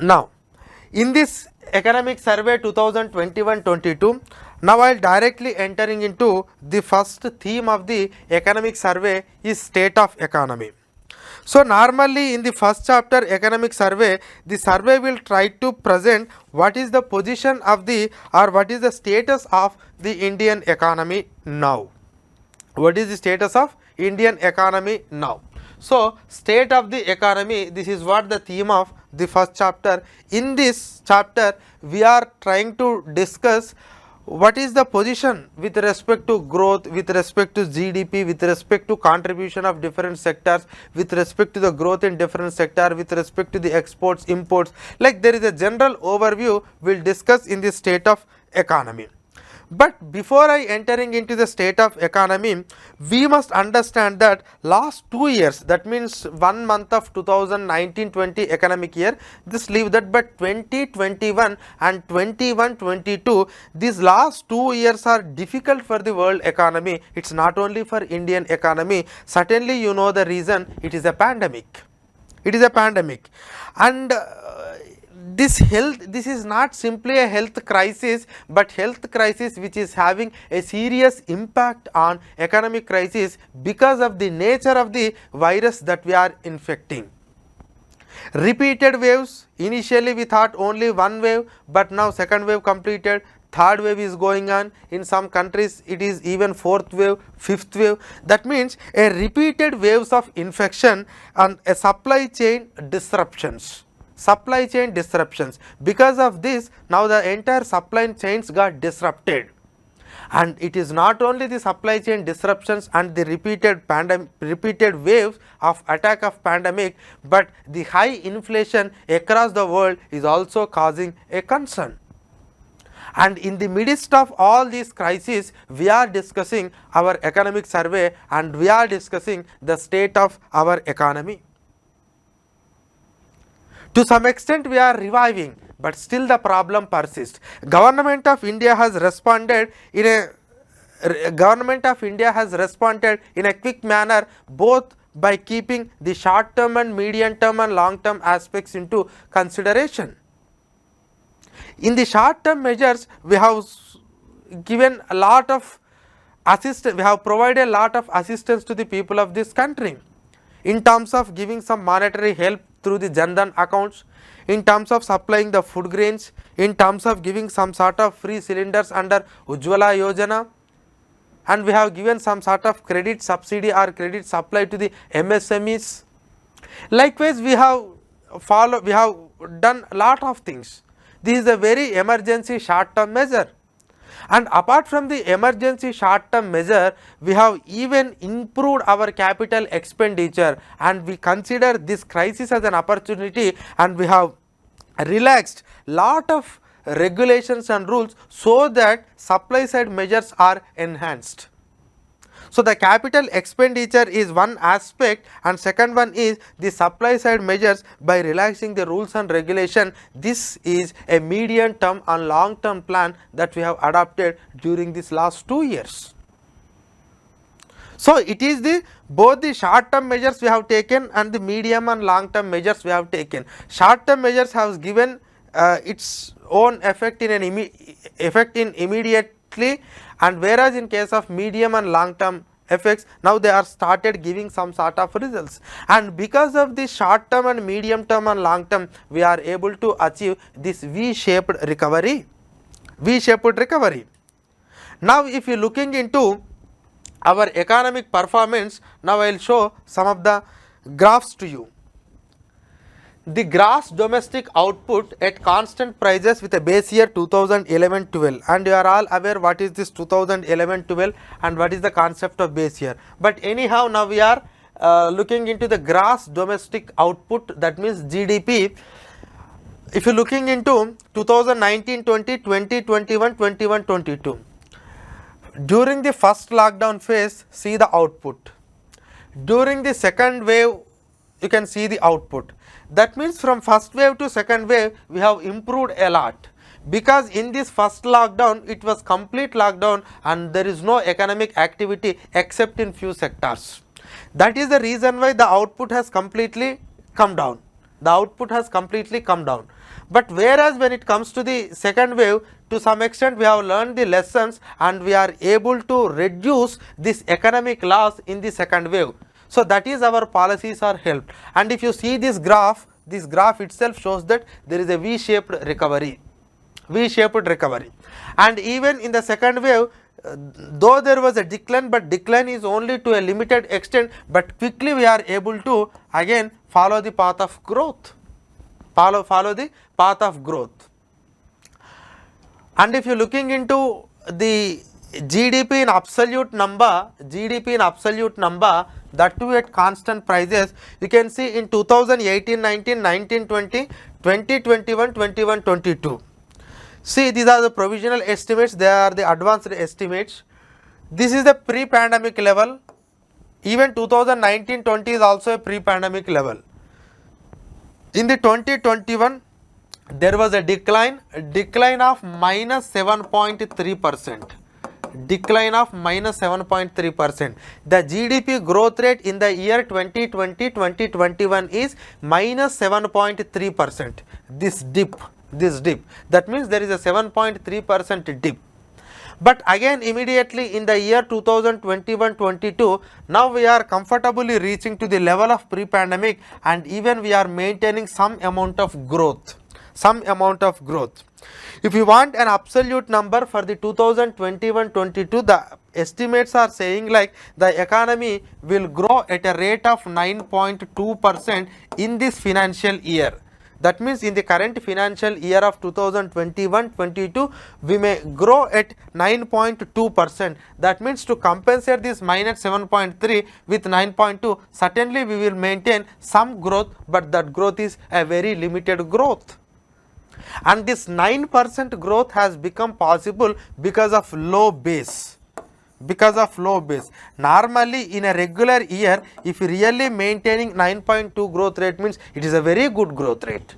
Now, in this economic survey 2021-22, now I will directly entering into the first theme of the economic survey is state of economy. So, normally in the first chapter economic survey, the survey will try to present what is the position of the or what is the status of the Indian economy now. What is the status of Indian economy now? So, state of the economy, this is what the theme of the first chapter. In this chapter, we are trying to discuss what is the position with respect to growth, with respect to GDP, with respect to contribution of different sectors, with respect to the growth in different sector, with respect to the exports, imports. Like there is a general overview we will discuss in the state of economy. But before I entering into the state of economy, we must understand that last 2 years, that means 1 month of 2019-20 economic year, this leave that, but 2021 and 21-22, these last 2 years are difficult for the world economy. It's not only for Indian economy. Certainly you know the reason, it is a pandemic. It is a pandemic. And this is not simply a health crisis, but health crisis which is having a serious impact on economic crisis because of the nature of the virus that we are infecting. Repeated waves, initially we thought only one wave, but now second wave completed, third wave is going on, in some countries it is even fourth wave, fifth wave. That means a repeated waves of infection and a supply chain disruptions. Because of this, now the entire supply chains got disrupted, and it is not only the supply chain disruptions and the repeated waves of attack of pandemic, but the high inflation across the world is also causing a concern. And in the midst of all these crises, we are discussing our economic survey and we are discussing the state of our economy. To some extent we are reviving, but still the problem persists. Government of India has responded in a quick manner, both by keeping the short term and medium term and long term aspects into consideration. In the short term measures, we have given a lot of assistance, we have provided a lot of assistance to the people of this country in terms of giving some monetary help through the Jan Dhan accounts, in terms of supplying the food grains, in terms of giving some sort of free cylinders under Ujjwala Yojana, and we have given some sort of credit subsidy or credit supply to the MSMEs. Likewise, we have done a lot of things. This is a very emergency short term measure. And apart from the emergency short term measure, we have even improved our capital expenditure, and we consider this crisis as an opportunity, and we have relaxed lot of regulations and rules so that supply side measures are enhanced. So, the capital expenditure is one aspect, and second one is the supply side measures by relaxing the rules and regulation. This is a medium term and long term plan that we have adopted during these last 2 years. So, it is both the short term measures we have taken and the medium and long term measures we have taken. Short term measures have given its own effect immediately, and whereas in case of medium and long term effects, now they are started giving some sort of results, and because of the short term and medium term and long term, we are able to achieve this V-shaped recovery. Now, if you looking into our economic performance, now I will show some of the graphs to you. The gross domestic output at constant prices with a base year 2011-12, and you are all aware what is this 2011-12 and what is the concept of base year. But anyhow, now we are looking into the gross domestic output, that means GDP. If you are looking into 2019-20, 2021, 21-22, during the first lockdown phase, see the output. During the second wave, you can see the output. That means from first wave to second wave, we have improved a lot, because in this first lockdown, it was complete lockdown and there is no economic activity except in few sectors. That is the reason why the output has completely come down. But whereas when it comes to the second wave, to some extent we have learned the lessons and we are able to reduce this economic loss in the second wave. So that is our policies are helped. And if you see this graph itself shows that there is a V-shaped recovery. And even in the second wave, though there was a decline, but decline is only to a limited extent, but quickly we are able to again follow the path of growth. Follow the path of growth. And if you are looking into the GDP in absolute number, that too at constant prices, you can see in 2018, 19, 19, 20, 2021, 21, 22. See, these are the provisional estimates, they are the advanced estimates. This is the pre-pandemic level. Even 2019-20 is also a pre-pandemic level. In the 2021, there was a decline of minus 7.3%. Decline of minus 7.3%. The GDP growth rate in the year 2020-2021 is minus 7.3%. This dip. That means there is a 7.3% dip. But again immediately in the year 2021-22, now we are comfortably reaching to the level of pre-pandemic, and even we are maintaining some amount of growth. If you want an absolute number for the 2021-22, the estimates are saying like the economy will grow at a rate of 9.2% in this financial year. That means in the current financial year of 2021-22, we may grow at 9.2%. That means to compensate this minus 7.3 with 9.2, certainly we will maintain some growth, but that growth is a very limited growth. And this 9% growth has become possible because of low base. Normally in a regular year, if you really maintaining 9.2 growth rate means it is a very good growth rate.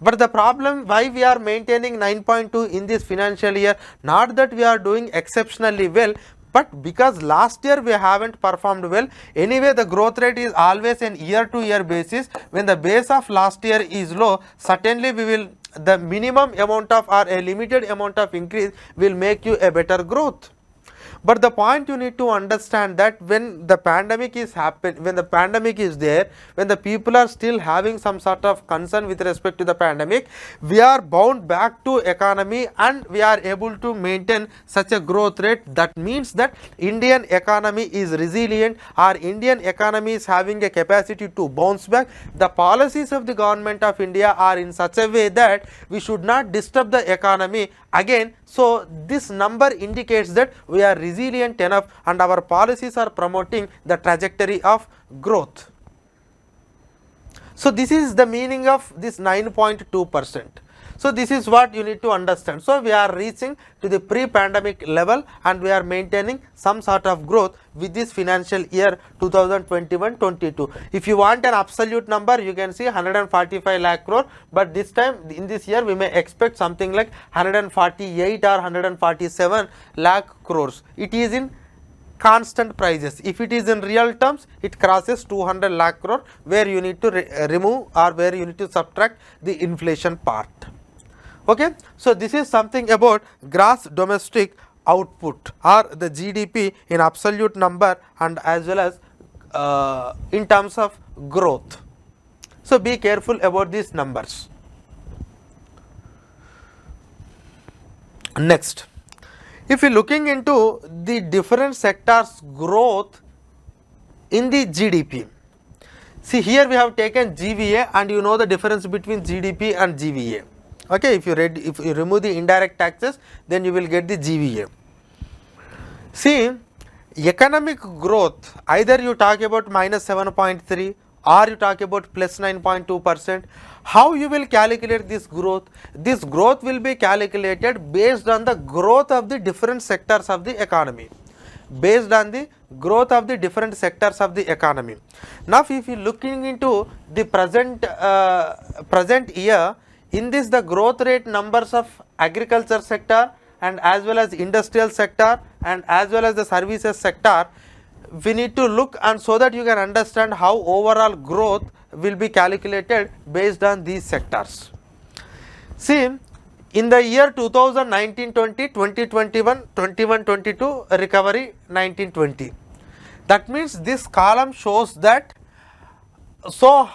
But the problem why we are maintaining 9.2 in this financial year, not that we are doing exceptionally well, but because last year we haven't performed well. Anyway, the growth rate is always an year to year basis. When the base of last year is low, certainly we will, the minimum amount of or a limited amount of increase will make you a better growth. But the point you need to understand that when the pandemic is there, when the people are still having some sort of concern with respect to the pandemic, we are bound back to economy and we are able to maintain such a growth rate. That means that Indian economy is resilient, or Indian economy is having a capacity to bounce back. The policies of the government of India are in such a way that we should not disturb the economy again. So this number indicates that we are resilient enough and our policies are promoting the trajectory of growth. So this is the meaning of this 9.2%. So this is what you need to understand. So we are reaching to the pre-pandemic level and we are maintaining some sort of growth with this financial year 2021-22. If you want an absolute number, you can see 145 lakh crore, but this time in this year we may expect something like 148 or 147 lakh crores. It is in constant prices. If it is in real terms, it crosses 200 lakh crore, where you need to remove or where you need to subtract the inflation part. Okay, so this is something about gross domestic output or the GDP in absolute number and as well as in terms of growth. So be careful about these numbers. Next, if you are looking into the different sectors growth in the GDP, see here we have taken GVA and you know the difference between GDP and GVA. Okay, if you remove the indirect taxes, then you will get the GVA. See, economic growth, either you talk about minus 7.3 or you talk about plus 9.2%. How you will calculate this growth? This growth will be calculated based on the growth of the different sectors of the economy. Based on the growth of the different sectors of the economy. Now, if you looking into the present year, in this the growth rate numbers of agriculture sector and as well as industrial sector and as well as the services sector, we need to look and so that you can understand how overall growth will be calculated based on these sectors. See, in the year 2019-20, 2021, 21-22 recovery 19-20. That means this column shows that, so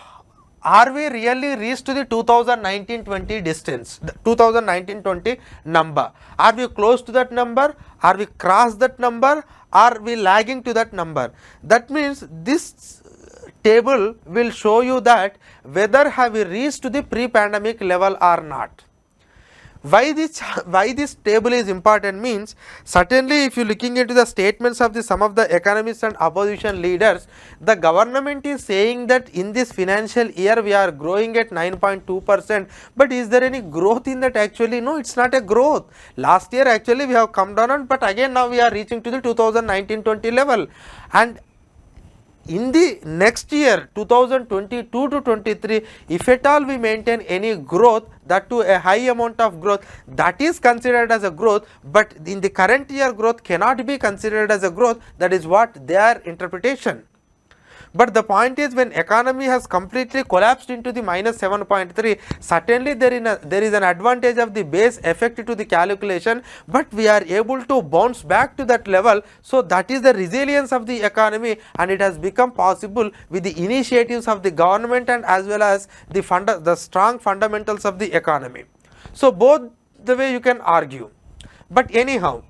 are we really reached to the 2019-20 distance, the 2019-20 number? Are we close to that number? Are we crossed that number? Are we lagging to that number? That means this table will show you that whether have we reached to the pre-pandemic level or not. Why this table is important means, certainly if you looking into the statements of some of the economists and opposition leaders, the government is saying that in this financial year we are growing at 9.2%, but is there any growth in that? Actually no, it's not a growth. Last year actually we have come down, but again now we are reaching to the 2019-20 level, and in the next year 2022 to 23, if at all we maintain any growth, that to a high amount of growth, that is considered as a growth, but in the current year growth cannot be considered as a growth. That is what their interpretation. But the point is, when economy has completely collapsed into the minus 7.3, certainly there is an advantage of the base effect to the calculation, but we are able to bounce back to that level. So that is the resilience of the economy, and it has become possible with the initiatives of the government and as well as the strong fundamentals of the economy. So both the way you can argue, but anyhow,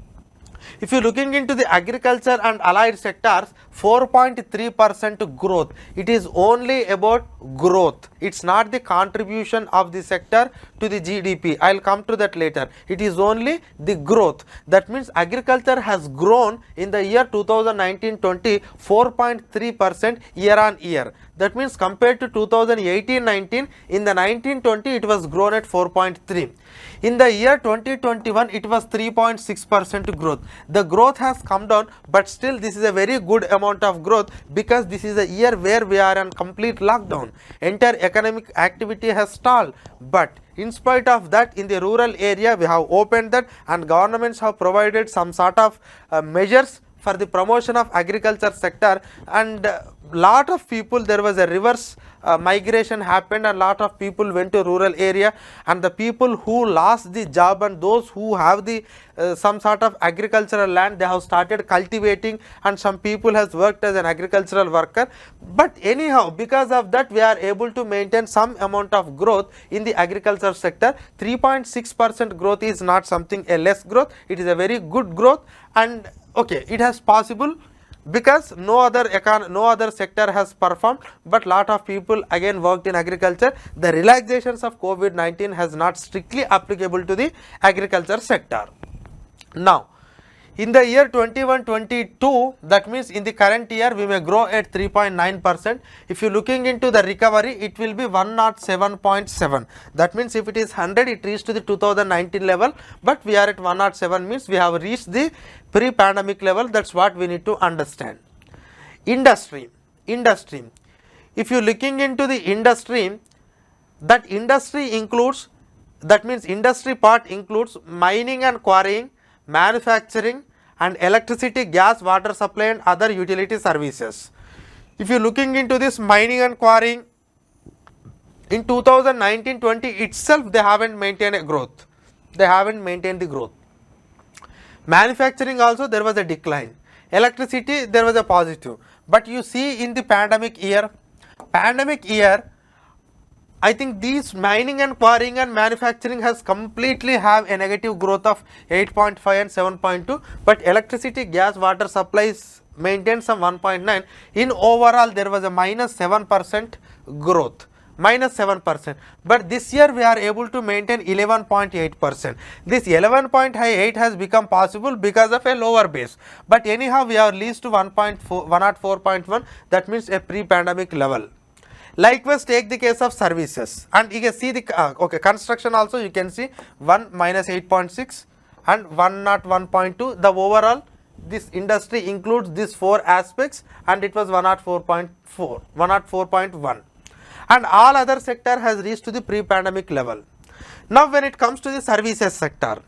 if you are looking into the agriculture and allied sectors, 4.3% growth. It is only about growth. It's not the contribution of the sector to the GDP. I'll come to that later. It is only the growth. That means agriculture has grown in the year 2019-20 4.3% year on year. That means compared to 2018-19, in the 19-20 it was grown at 4.3. In the year 2021 it was 3.6% growth. The growth has come down, but still this is a very good amount of growth, because this is a year where we are on complete lockdown. Entire economic activity has stalled, but in spite of that, in the rural area we have opened that, and governments have provided some sort of measures for the promotion of agriculture sector, and lot of people, there was a reverse migration happened, and lot of people went to rural area, and the people who lost the job and those who have the some sort of agricultural land, they have started cultivating, and some people has worked as an agricultural worker. But anyhow, because of that we are able to maintain some amount of growth in the agriculture sector. 3.6% growth is not something a less growth, it is a very good growth, and okay, it has possible because no other sector has performed, but lot of people again worked in agriculture. The relaxations of COVID-19 has not strictly applicable to the agriculture sector. Now, in the year 21-22, that means in the current year we may grow at 3.9%. If you are looking into the recovery, it will be 107.7. That means if it is 100, it reached to the 2019 level, but we are at 107, means we have reached the pre-pandemic level. That's what we need to understand. Industry. If you are looking into the industry, that industry includes, that means industry part includes mining and quarrying, manufacturing, and electricity, gas, water supply and other utility services. If you are looking into this mining and quarrying, in 2019-20 itself they haven't maintained a growth. They haven't maintained the growth. Manufacturing also there was a decline. Electricity there was a positive. But you see in the pandemic year, I think these mining and quarrying and manufacturing has completely have a negative growth of 8.5 and 7.2, but electricity, gas, water supplies maintained some 1.9. In overall there was a minus 7% growth, minus 7%, but this year we are able to maintain 11.8%. This 11.8 has become possible because of a lower base, but anyhow we are reached to 104.1, that means a pre-pandemic level. Likewise, take the case of services, and you can see the construction also, you can see 1 minus 8.6 and 101.2. the overall this industry includes these 4 aspects, and it was 104.1, and all other sector has reached to the pre-pandemic level. Now when it comes to the services sector,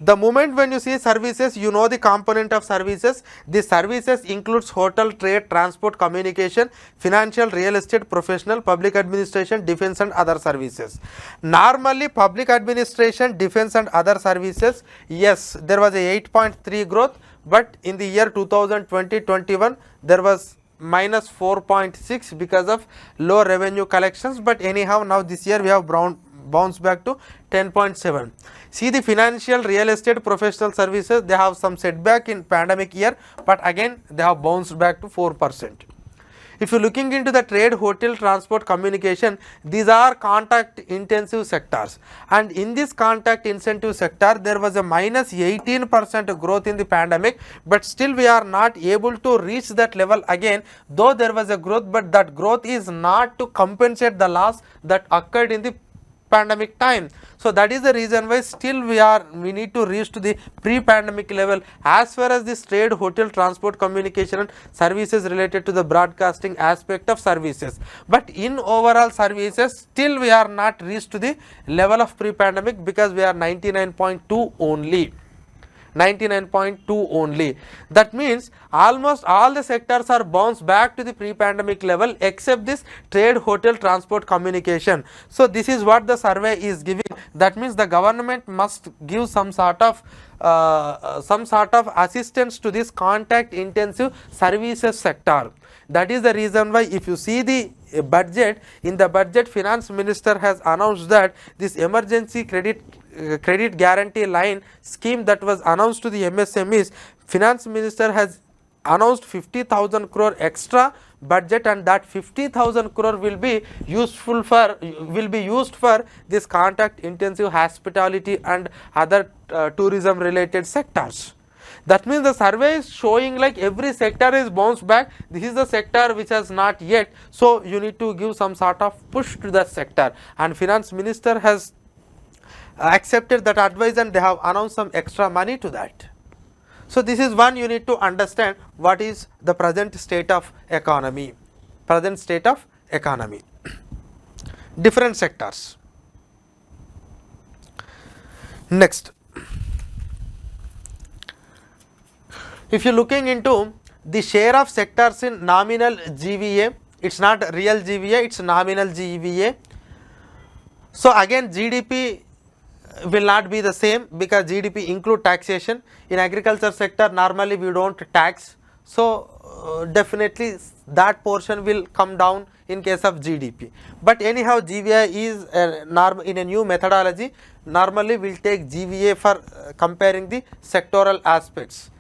The moment when you see services, you know the component of services. The services includes hotel, trade, transport, communication, financial, real estate, professional, public administration, defense and other services. Normally public administration, defense and other services, yes, there was a 8.3 growth, but in the year 2020-21 there was minus 4.6 because of low revenue collections, but anyhow now this year we have bounced back to 10.7. See the financial, real estate, professional services, they have some setback in pandemic year, but again they have bounced back to 4%. If you are looking into the trade, hotel, transport, communication, these are contact intensive sectors, and in this contact intensive sector there was a minus 18% growth in the pandemic, but still we are not able to reach that level again, though there was a growth, but that growth is not to compensate the loss that occurred in the pandemic time. So that is the reason why still we need to reach to the pre-pandemic level as far as this trade, hotel, transport, communication and services related to the broadcasting aspect of services. But in overall services still we are not reached to the level of pre-pandemic because we are 99.2 only. 99.2 only. That means almost all the sectors are bounced back to the pre-pandemic level except this trade, hotel, transport, communication. So this is what the survey is giving. That means the government must give some sort of assistance to this contact intensive services sector. That is the reason why if you see the budget, in the budget finance minister has announced that this emergency credit guarantee line scheme that was announced to the MSMEs, finance minister has announced 50,000 crore extra budget, and that 50,000 crore will be used for this contact intensive hospitality and other tourism related sectors. That means the survey is showing like every sector is bounced back. This is the sector which has not yet, so you need to give some sort of push to that sector, and finance minister has accepted that advice and they have announced some extra money to that. So this is one, you need to understand what is the present state of economy. Different sectors. Next, if you are looking into the share of sectors in nominal GVA, it is not real GVA, it is nominal GVA. So again GDP will not be the same because GDP include taxation. In agriculture sector normally we do not tax, so definitely that portion will come down in case of GDP. But anyhow GVA is in a new methodology, normally we will take GVA for comparing the sectoral aspects.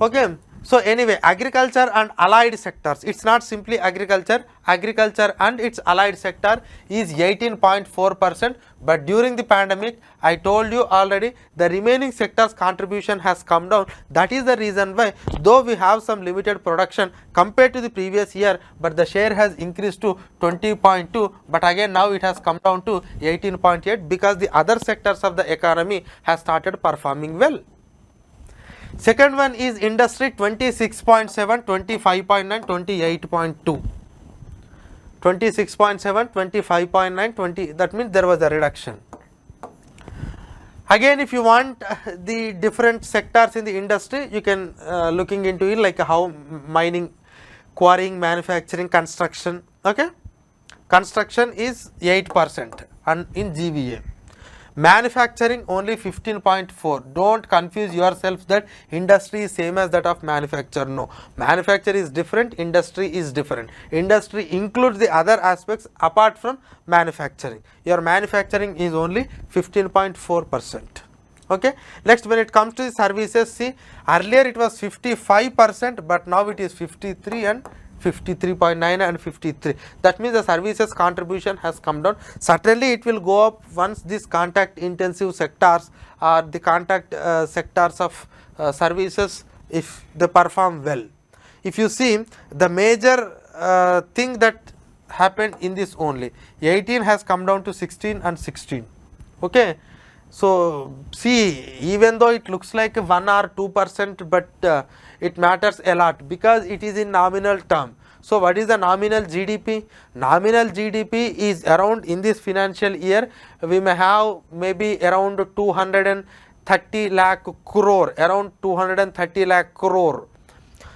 Okay. So anyway, agriculture and allied sectors, it is not simply agriculture and its allied sector is 18.4%, but during the pandemic I told you already the remaining sectors contribution has come down. That is the reason why though we have some limited production compared to the previous year, but the share has increased to 20.2, but again now it has come down to 18.8 because the other sectors of the economy has started performing well. Second one is industry, 26.7, 25.9, 28.2. 26.7, 25.9, 20, that means there was a reduction. Again, if you want the different sectors in the industry, you can looking into it like how mining, quarrying, manufacturing, construction. Okay, construction is 8% and in GVA. Manufacturing only 15.4. Don't confuse yourself that industry is same as that of manufacture. No, manufacture is different, industry is different. Industry includes the other aspects apart from manufacturing. Your manufacturing is only 15.4%. Okay. Next, when it comes to the services, see earlier it was 55%, but now it is 53 and 53.9 and 53. That means the services contribution has come down. Certainly it will go up once these contact intensive sectors or the contact sectors of services, if they perform well. If you see the major thing that happened in this only, 18 has come down to 16 and 16. Okay. So see, even though it looks like 1 or 2%, but it matters a lot because it is in nominal term. So what is the nominal GDP? Nominal GDP is around, in this financial year we may have maybe around 230 230 lakh crore, around 230 lakh crore.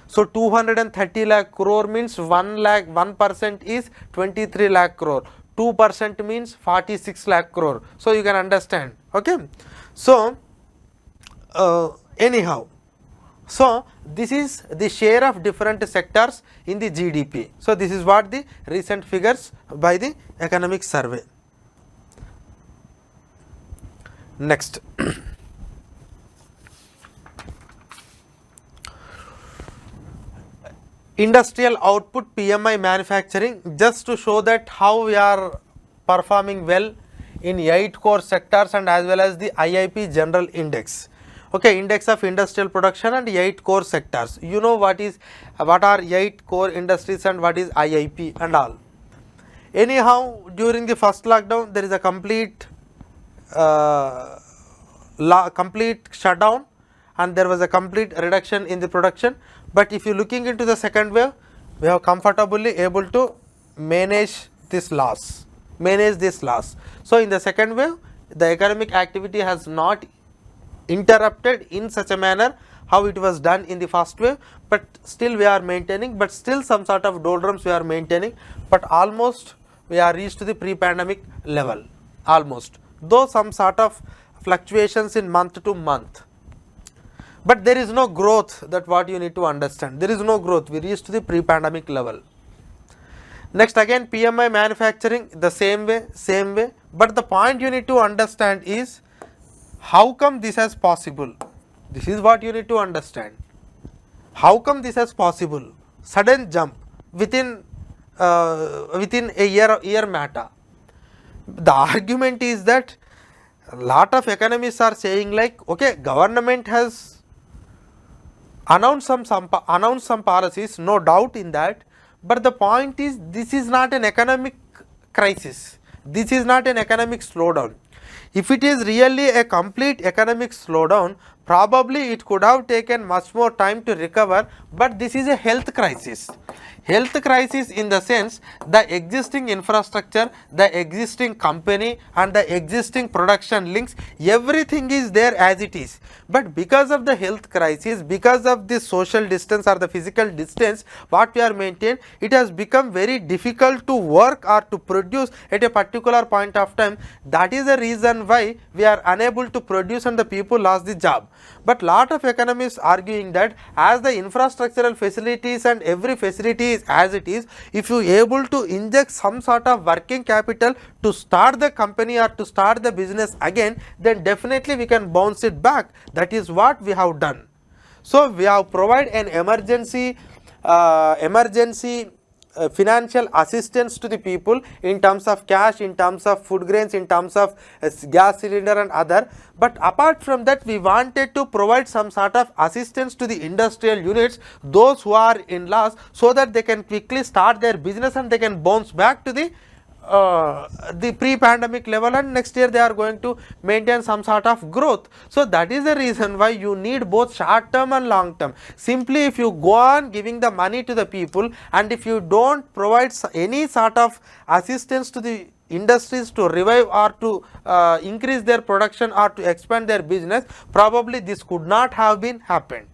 So 230 lakh crore means 1% is 23 lakh crore, 2% means 46 lakh crore. So you can understand, okay. So anyhow, so this is the share of different sectors in the GDP. So this is what the recent figures by the economic survey. Next. Industrial output, PMI, manufacturing, just to show that how we are performing well in 8 core sectors and as well as the IIP general index. Okay, index of industrial production and 8 core sectors. You know what are 8 core industries and what is IIP and all. Anyhow, during the first lockdown, there is a complete shutdown and there was a complete reduction in the production. But if you looking into the second wave, we have comfortably able to manage this loss. So in the second wave, the economic activity has not interrupted in such a manner how it was done in the first wave, but still we are maintaining, but still some sort of doldrums we are maintaining, but almost we are reached to the pre-pandemic level, almost, though some sort of fluctuations in month to month. But there is no growth, that what you need to understand. There is no growth, we reached to the pre-pandemic level. Next again PMI manufacturing, the same way. But the point you need to understand is, how come this is possible? This is what you need to understand. How come this is possible? Sudden jump within a year matter. The argument is that a lot of economists are saying like, okay, government has announced some policies, no doubt in that, but the point is, this is not an economic crisis, this is not an economic slowdown. If it is really a complete economic slowdown, probably it could have taken much more time to recover, but this is a health crisis. Health crisis in the sense, the existing infrastructure, the existing company and the existing production links, everything is there as it is. But because of the health crisis, because of the social distance or the physical distance what we are maintained, it has become very difficult to work or to produce at a particular point of time. That is the reason why we are unable to produce and the people lost the job. But lot of economists arguing that as the infrastructural facilities and every facility is as it is, if you able to inject some sort of working capital to start the company or to start the business again, then definitely we can bounce it back. That is what we have done. So we have provided an emergency financial assistance to the people in terms of cash, in terms of food grains, in terms of gas cylinder and other. But apart from that, we wanted to provide some sort of assistance to the industrial units, those who are in loss, so that they can quickly start their business and they can bounce back to the pre-pandemic level, and next year they are going to maintain some sort of growth. So that is the reason why you need both short term and long term. Simply if you go on giving the money to the people and if you don't provide any sort of assistance to the industries to revive or to increase their production or to expand their business, probably this could not have been happened.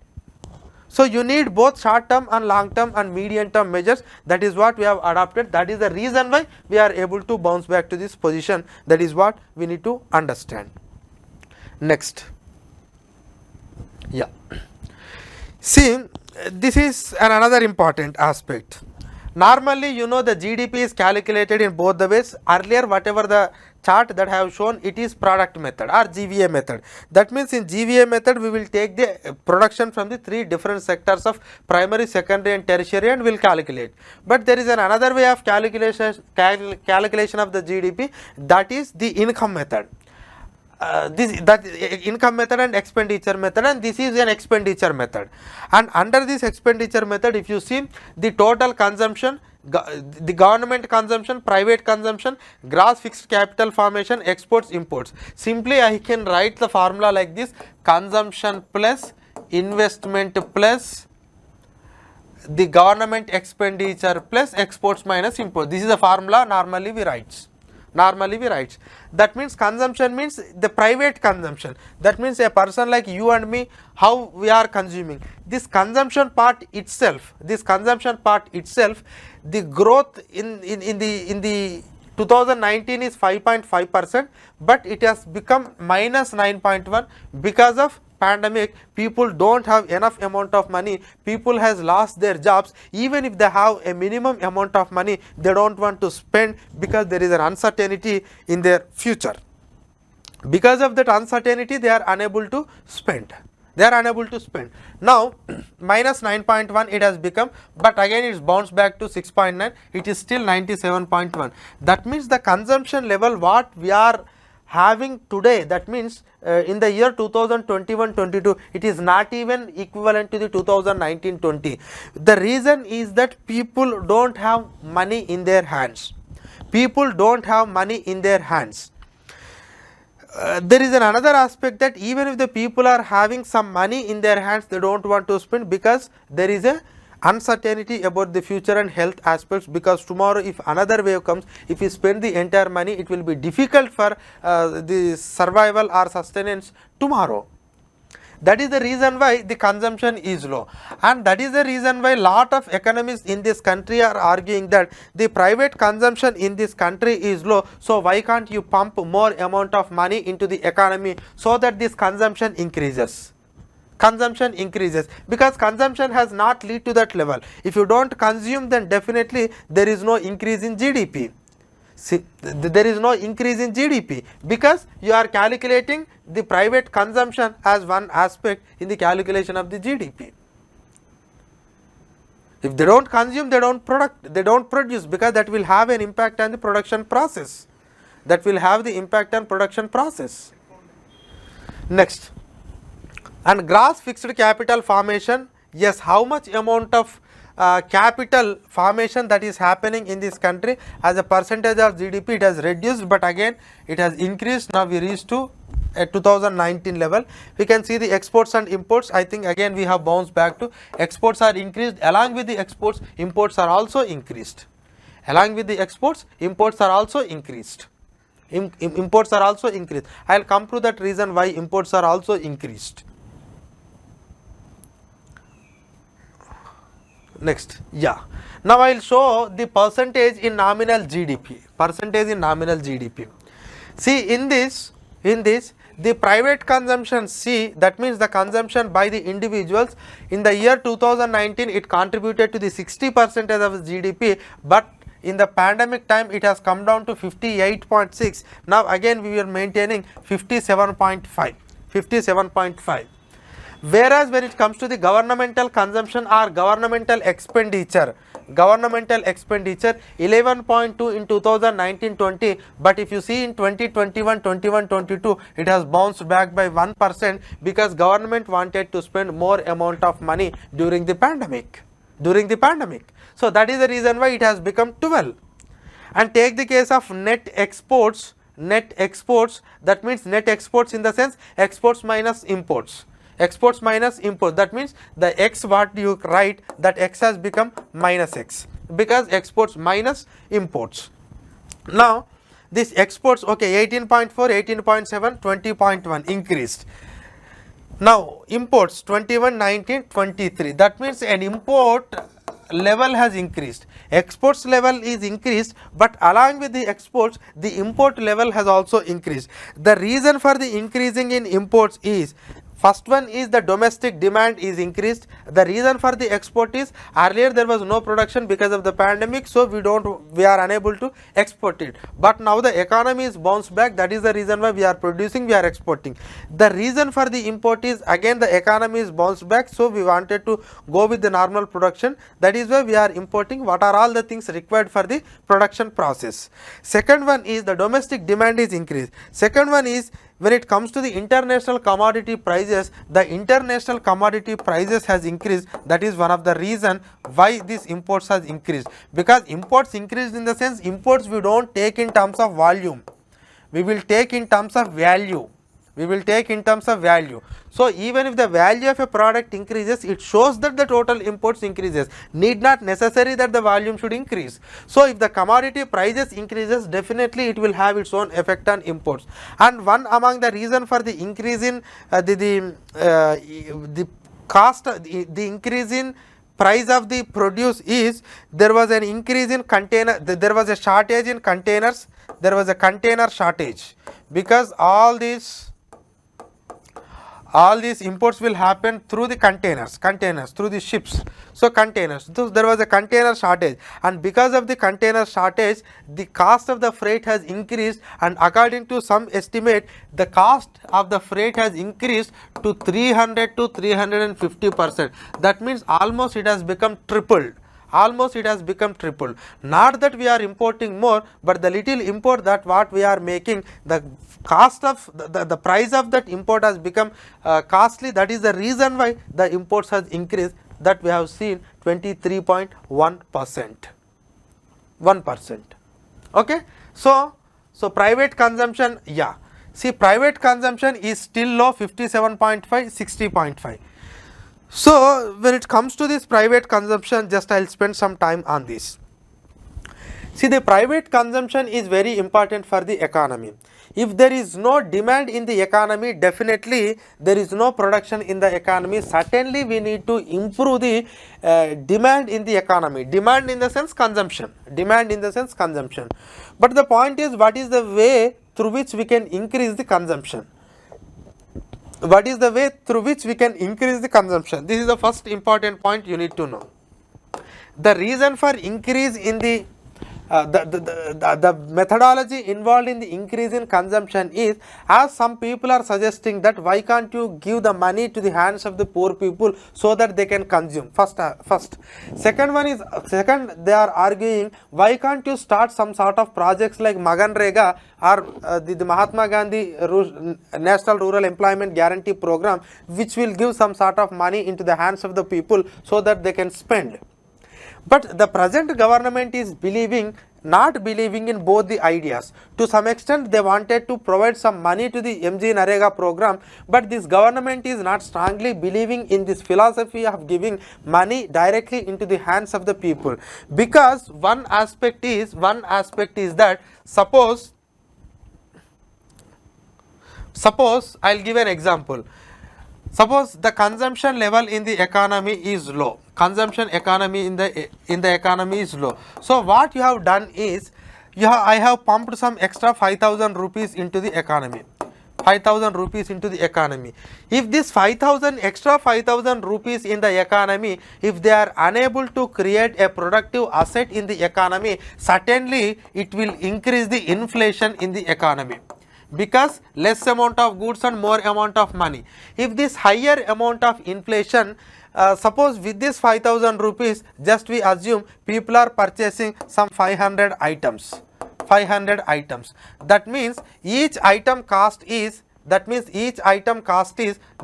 So you need both short term and long term and medium term measures. That is what we have adopted. That is the reason why we are able to bounce back to this position. That is what we need to understand. Next. Yeah. See, this is another important aspect. Normally, you know, the GDP is calculated in both the ways. Earlier, whatever the chart that I have shown, it is product method or GVA method. That means in GVA method, we will take the production from the 3 different sectors of primary, secondary and tertiary and will calculate. But there is another way of calculation of the GDP, that is the income method. Income method and expenditure method, and this is an expenditure method. And under this expenditure method, if you see the total consumption, the government consumption, private consumption, gross fixed capital formation, exports, imports. Simply I can write the formula like this: consumption plus investment plus the government expenditure plus exports minus import. This is the formula normally we write. Normally we write. That means consumption means the private consumption. That means a person like you and me, how we are consuming. This consumption part itself, the growth in the 2019 is 5.5%, but it has become minus 9.1 because of pandemic. People don't have enough amount of money, people has lost their jobs. Even if they have a minimum amount of money, they don't want to spend because there is an uncertainty in their future. Because of that uncertainty, they are unable to spend. Now minus 9.1 it has become, but again it is bounced back to 6.9. it is still 97.1. that means the consumption level what we are having today, that means in the year 2021-22, it is not even equivalent to the 2019-20. The reason is that people don't have money in their hands. There is another aspect that even if the people are having some money in their hands, they don't want to spend because there is a uncertainty about the future and health aspects, because tomorrow if another wave comes, if you spend the entire money, it will be difficult for the survival or sustenance tomorrow. That is the reason why the consumption is low, and that is the reason why lot of economists in this country are arguing that the private consumption in this country is low, so why can't you pump more amount of money into the economy so that this consumption increases. Because consumption has not led to that level. If you don't consume, then definitely there is no increase in GDP. See, there is no increase in GDP because you are calculating the private consumption as one aspect in the calculation of the GDP. If they don't consume, they don't produce, because that will have an impact on the production process. Next, and gross fixed capital formation. Yes, how much amount of capital formation that is happening in this country as a percentage of GDP, it has reduced, but again it has increased. Now we reached to a 2019 level. We can see the exports and imports. I think again we have bounced back to exports are increased. Along with the exports, imports are also increased. Imports are also increased. I will come to that reason why imports are also increased. Next, now I will show the percentage in nominal GDP. See, in this the private consumption, see, that means the consumption by the individuals in the year 2019 it contributed to the 60% of GDP, but in the pandemic time it has come down to 58.6. Now again we are maintaining 57.5. Whereas when it comes to the governmental consumption or governmental expenditure 11.2 in 2019-20, but if you see in 2021-22 it has bounced back by 1% because government wanted to spend more amount of money during the pandemic. So that is the reason why it has become 12. And take the case of net exports, that means net exports in the sense exports minus imports. That means the x what you write, that x has become minus x because exports minus imports. Now this exports, okay, 18.4, 18.7, 20.1 increased. Now imports 21, 19, 23. That means an import level has increased. Exports level is increased, but along with the exports, the import level has also increased. The reason for the increasing in imports is, first one is the domestic demand is increased. The reason for the export is earlier there was no production because of the pandemic, so we are unable to export it. But now the economy is bounced back. That is the reason why we are producing, we are exporting. The reason for the import is again the economy is bounced back, so we wanted to go with the normal production. That is why we are importing. What are all the things required for the production process? Second one is the domestic demand is increased. Second one is when it comes to the international commodity prices, the international commodity prices has increased. That is one of the reason why this imports has increased, because imports increased in the sense imports we don't take in terms of volume, we will take in terms of value. We will take in terms of value. So even if the value of a product increases, it shows that the total imports increases. Need not necessary that the volume should increase. So if the commodity prices increases, definitely it will have its own effect on imports. And one among the reason for the increase in the cost, the increase in price of the produce is there was an increase in container, there was a shortage in containers, there was a container shortage, because all these imports will happen through the containers through the ships. So containers, so there was a container shortage, and because of the container shortage, the cost of the freight has increased, and according to some estimate, the cost of the freight has increased to 300 to 350%. That means almost it has become tripled. Almost it has become tripled. Not that we are importing more, but the little import that what we are making, the cost of the price of that import has become costly. That is the reason why the imports has increased, that we have seen 23.1%. 1%. Okay. So private consumption, yeah. See, private consumption is still low, 57.5, 60.5. So when it comes to this private consumption, just I will spend some time on this. See, the private consumption is very important for the economy. If there is no demand in the economy, definitely there is no production in the economy. Certainly we need to improve the demand in the economy. Demand in the sense consumption. Demand in the sense consumption. But the point is, what is the way through which we can increase the consumption? What is the way through which we can increase the consumption? This is the first important point you need to know. The reason for increase in the methodology involved in the increase in consumption is, as some people are suggesting that why can't you give the money to the hands of the poor people so that they can consume. First. Second they are arguing, why can't you start some sort of projects like Maganrega or the Mahatma Gandhi National Rural Employment Guarantee Program, which will give some sort of money into the hands of the people so that they can spend. But the present government is not believing in both the ideas. To some extent, they wanted to provide some money to the MG Narega program, but this government is not strongly believing in this philosophy of giving money directly into the hands of the people. Because one aspect is that suppose I will give an example. Suppose the consumption level in the economy is low. Consumption economy in the economy is low. So what you have done is, I have pumped some extra 5,000 rupees into the economy. 5,000 rupees into the economy. If this extra 5,000 rupees in the economy, if they are unable to create a productive asset in the economy, certainly it will increase the inflation in the economy, because less amount of goods and more amount of money. If this higher amount of inflation, suppose with this 5,000 rupees, just we assume people are purchasing some 500 items. That means each item cost is,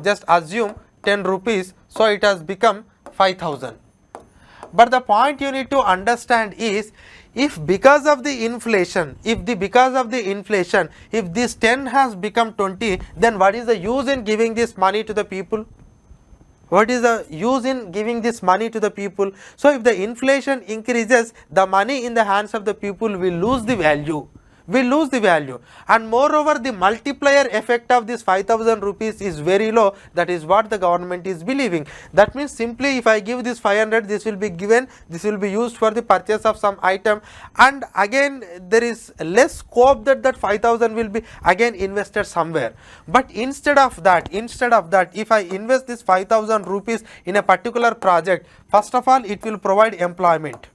just assume 10 rupees. So it has become 5,000. But the point you need to understand is, if because of the inflation, if this 10 has become 20, then what is the use in giving this money to the people? What is the use in giving this money to the people? So if the inflation increases, the money in the hands of the people will lose the value. And moreover, the multiplier effect of this 5,000 rupees is very low. That is what the government is believing. That means simply if I give this 500, this will be used for the purchase of some item, and again there is less scope that 5,000 will be again invested somewhere. But instead of that, if I invest this 5,000 rupees in a particular project, first of all it will provide employment.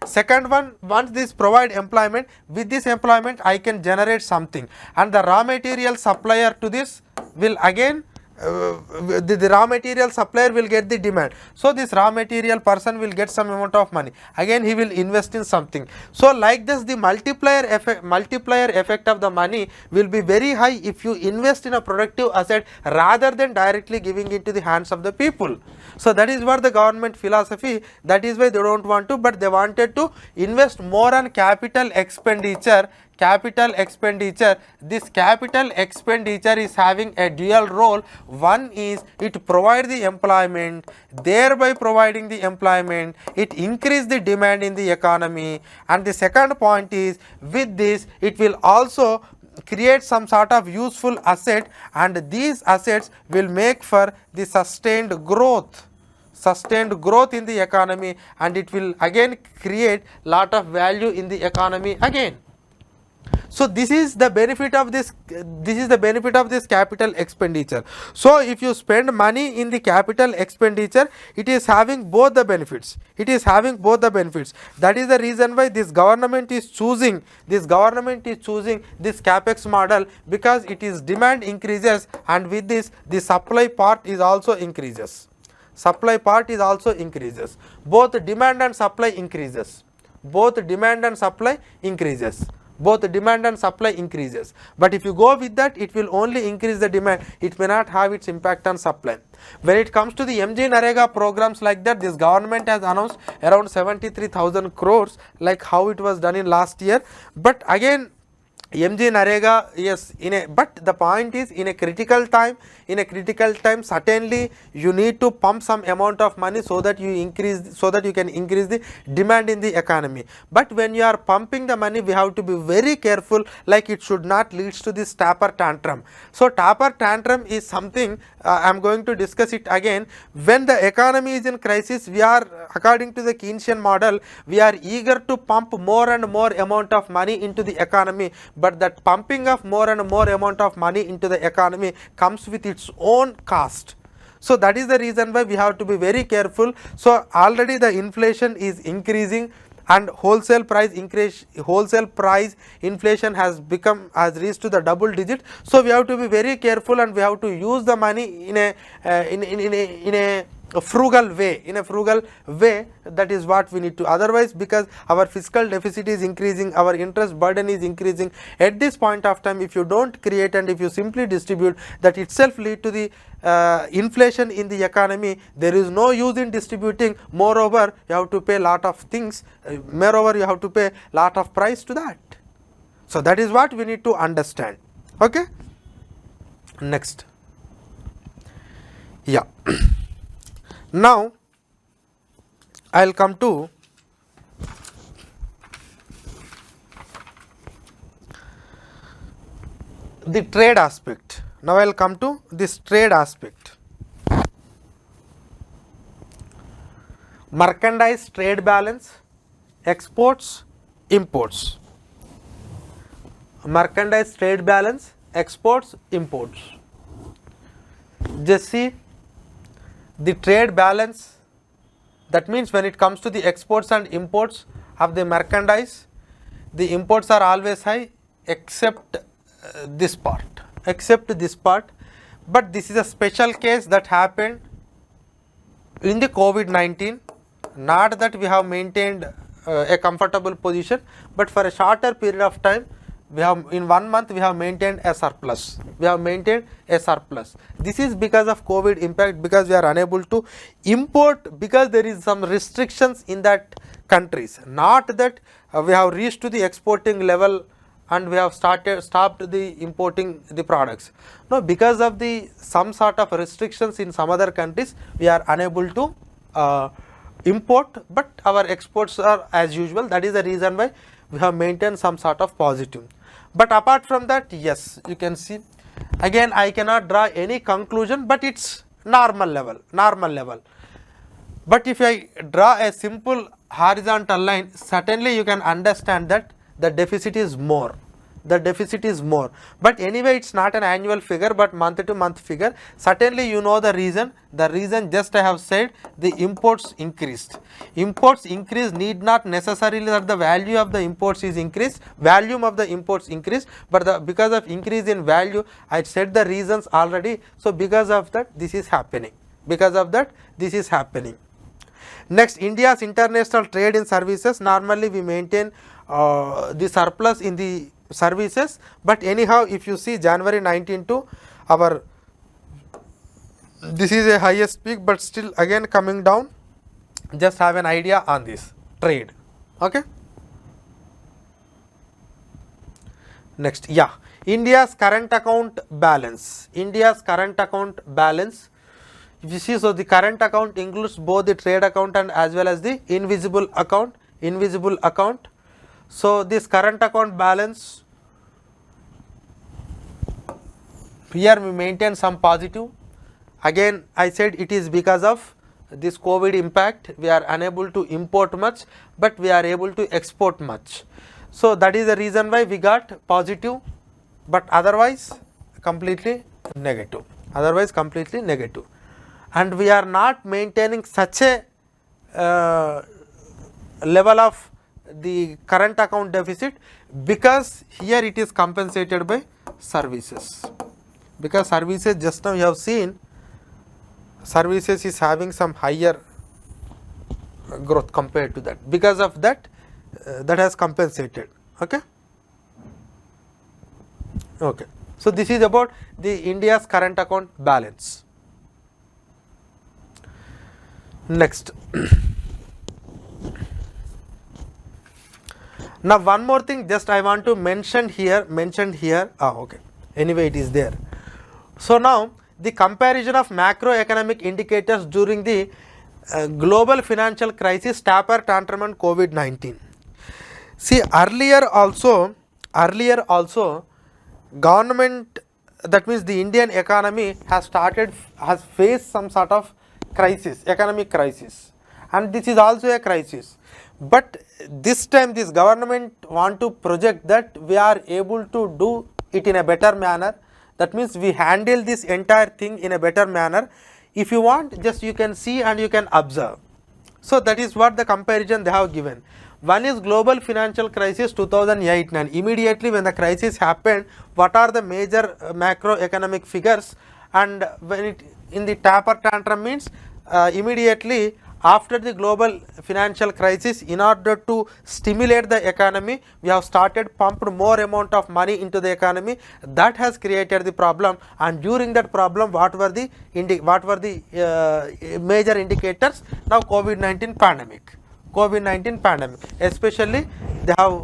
Second one, once this provide employment, with this employment I can generate something, and the raw material supplier to this will again the raw material supplier will get the demand. So this raw material person will get some amount of money. Again he will invest in something. So like this, the multiplier effect of the money will be very high if you invest in a productive asset rather than directly giving it to the hands of the people. So that is what the government philosophy. That is why they don't want to, but they wanted to invest more on capital expenditure capital expenditure. This capital expenditure is having a dual role. One is it provides the employment, thereby providing the employment, it increase the demand in the economy, and the second point is with this it will also create some sort of useful asset, and these assets will make for the sustained growth in the economy, and it will again create lot of value in the economy again. So this is the benefit of this capital expenditure. So if you spend money in the capital expenditure, it is having both the benefits. That is the reason why this government is choosing this capex model, because it is demand increases, and with this the supply part is also increases. Both demand and supply increases. But if you go with that, it will only increase the demand, it may not have its impact on supply. When it comes to the MG Narega programs like that, this government has announced around 73,000 crores, like how it was done in last year. But again, MG Narega, yes, but the point is, in a critical time, certainly you need to pump some amount of money so that you can increase the demand in the economy. But when you are pumping the money, we have to be very careful, like it should not lead to this taper tantrum. So taper tantrum is something, I am going to discuss it again. When the economy is in crisis, we are, according to the Keynesian model, we are eager to pump more and more amount of money into the economy, but that pumping of more and more amount of money into the economy comes with its own cost. So that is the reason why we have to be very careful. So already the inflation is increasing, and wholesale price inflation has reached to the double digit. So we have to be very careful, and we have to use the money in a frugal way. That is what we need to. Otherwise, because our fiscal deficit is increasing, our interest burden is increasing, at this point of time, if you don't create and if you simply distribute, that itself lead to the inflation in the economy. There is no use in distributing. Moreover, you have to pay lot of things. Moreover, you have to pay lot of price to that. So that is what we need to understand. Okay. Next. Yeah. Now I will come to the trade aspect. Now I will come to this trade aspect. Merchandise trade balance, exports, imports. Merchandise trade balance, exports, imports. Just see the trade balance. That means when it comes to the exports and imports of the merchandise, the imports are always high except this part. But this is a special case that happened in the COVID-19. Not that we have maintained a comfortable position, but for a shorter period of time, we have, in 1 month we have maintained a surplus. This is because of COVID impact, because we are unable to import, because there is some restrictions in that countries. Not that we have reached to the exporting level and we have stopped the importing the products. No, because of the some sort of restrictions in some other countries, we are unable to import, but our exports are as usual. That is the reason why we have maintained some sort of positive. But apart from that, yes, you can see, again I cannot draw any conclusion, but it's normal level. But if I draw a simple horizontal line, certainly you can understand that the deficit is more. But anyway, it's not an annual figure, but month to month figure. Certainly you know the reason. The reason just I have said, the imports increased. Imports increase need not necessarily that the value of the imports is increased, volume of the imports increased, but because of increase in value, I said the reasons already. So because of that, this is happening. Next, India's international trade in services. Normally we maintain the surplus in the services, but anyhow, if you see January 19 to our, this is a highest peak, but still again coming down. Just have an idea on this trade. Okay. Next, yeah, India's current account balance. India's current account balance. If you see, so the current account includes both the trade account and as well as the invisible account. Invisible account. So this current account balance, here we maintain some positive. Again, I said it is because of this COVID impact. We are unable to import much, but we are able to export much. So that is the reason why we got positive, but otherwise completely negative. Otherwise completely negative. And we are not maintaining such a level of the current account deficit because here it is compensated by services. Because services, just now you have seen, services is having some higher growth compared to that. Because of that, that has compensated. Okay. Okay. So this is about the India's current account balance. Next. Now one more thing just I want to mention here, okay, anyway it is there. So now the comparison of macroeconomic indicators during the global financial crisis, taper tantrum and COVID-19. See, earlier also government, that means the Indian economy has faced some sort of crisis, economic crisis, and this is also a crisis. But this time this government want to project that we are able to do it in a better manner. That means we handle this entire thing in a better manner. If you want, just you can see and you can observe. So that is what the comparison they have given. One is global financial crisis 2008-9. Immediately when the crisis happened, what are the major macroeconomic figures, and when it in the taper tantrum means immediately after the global financial crisis, in order to stimulate the economy, we have started pumped more amount of money into the economy. That has created the problem, and during that problem, what were the major indicators? Now COVID-19 pandemic. COVID-19 pandemic, especially they have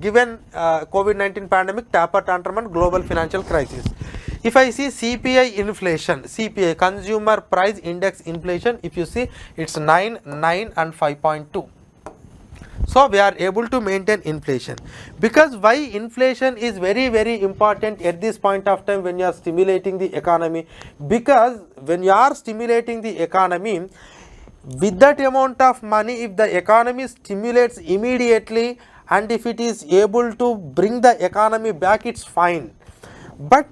given COVID-19 pandemic, taper tantrum and global financial crisis. If I see CPI inflation, CPI consumer price index inflation, if you see it's 9 and 5.2. So we are able to maintain inflation. Because why inflation is very important at this point of time when you are stimulating the economy? Because when you are stimulating the economy, with that amount of money, if the economy stimulates immediately and if it is able to bring the economy back, it's fine. But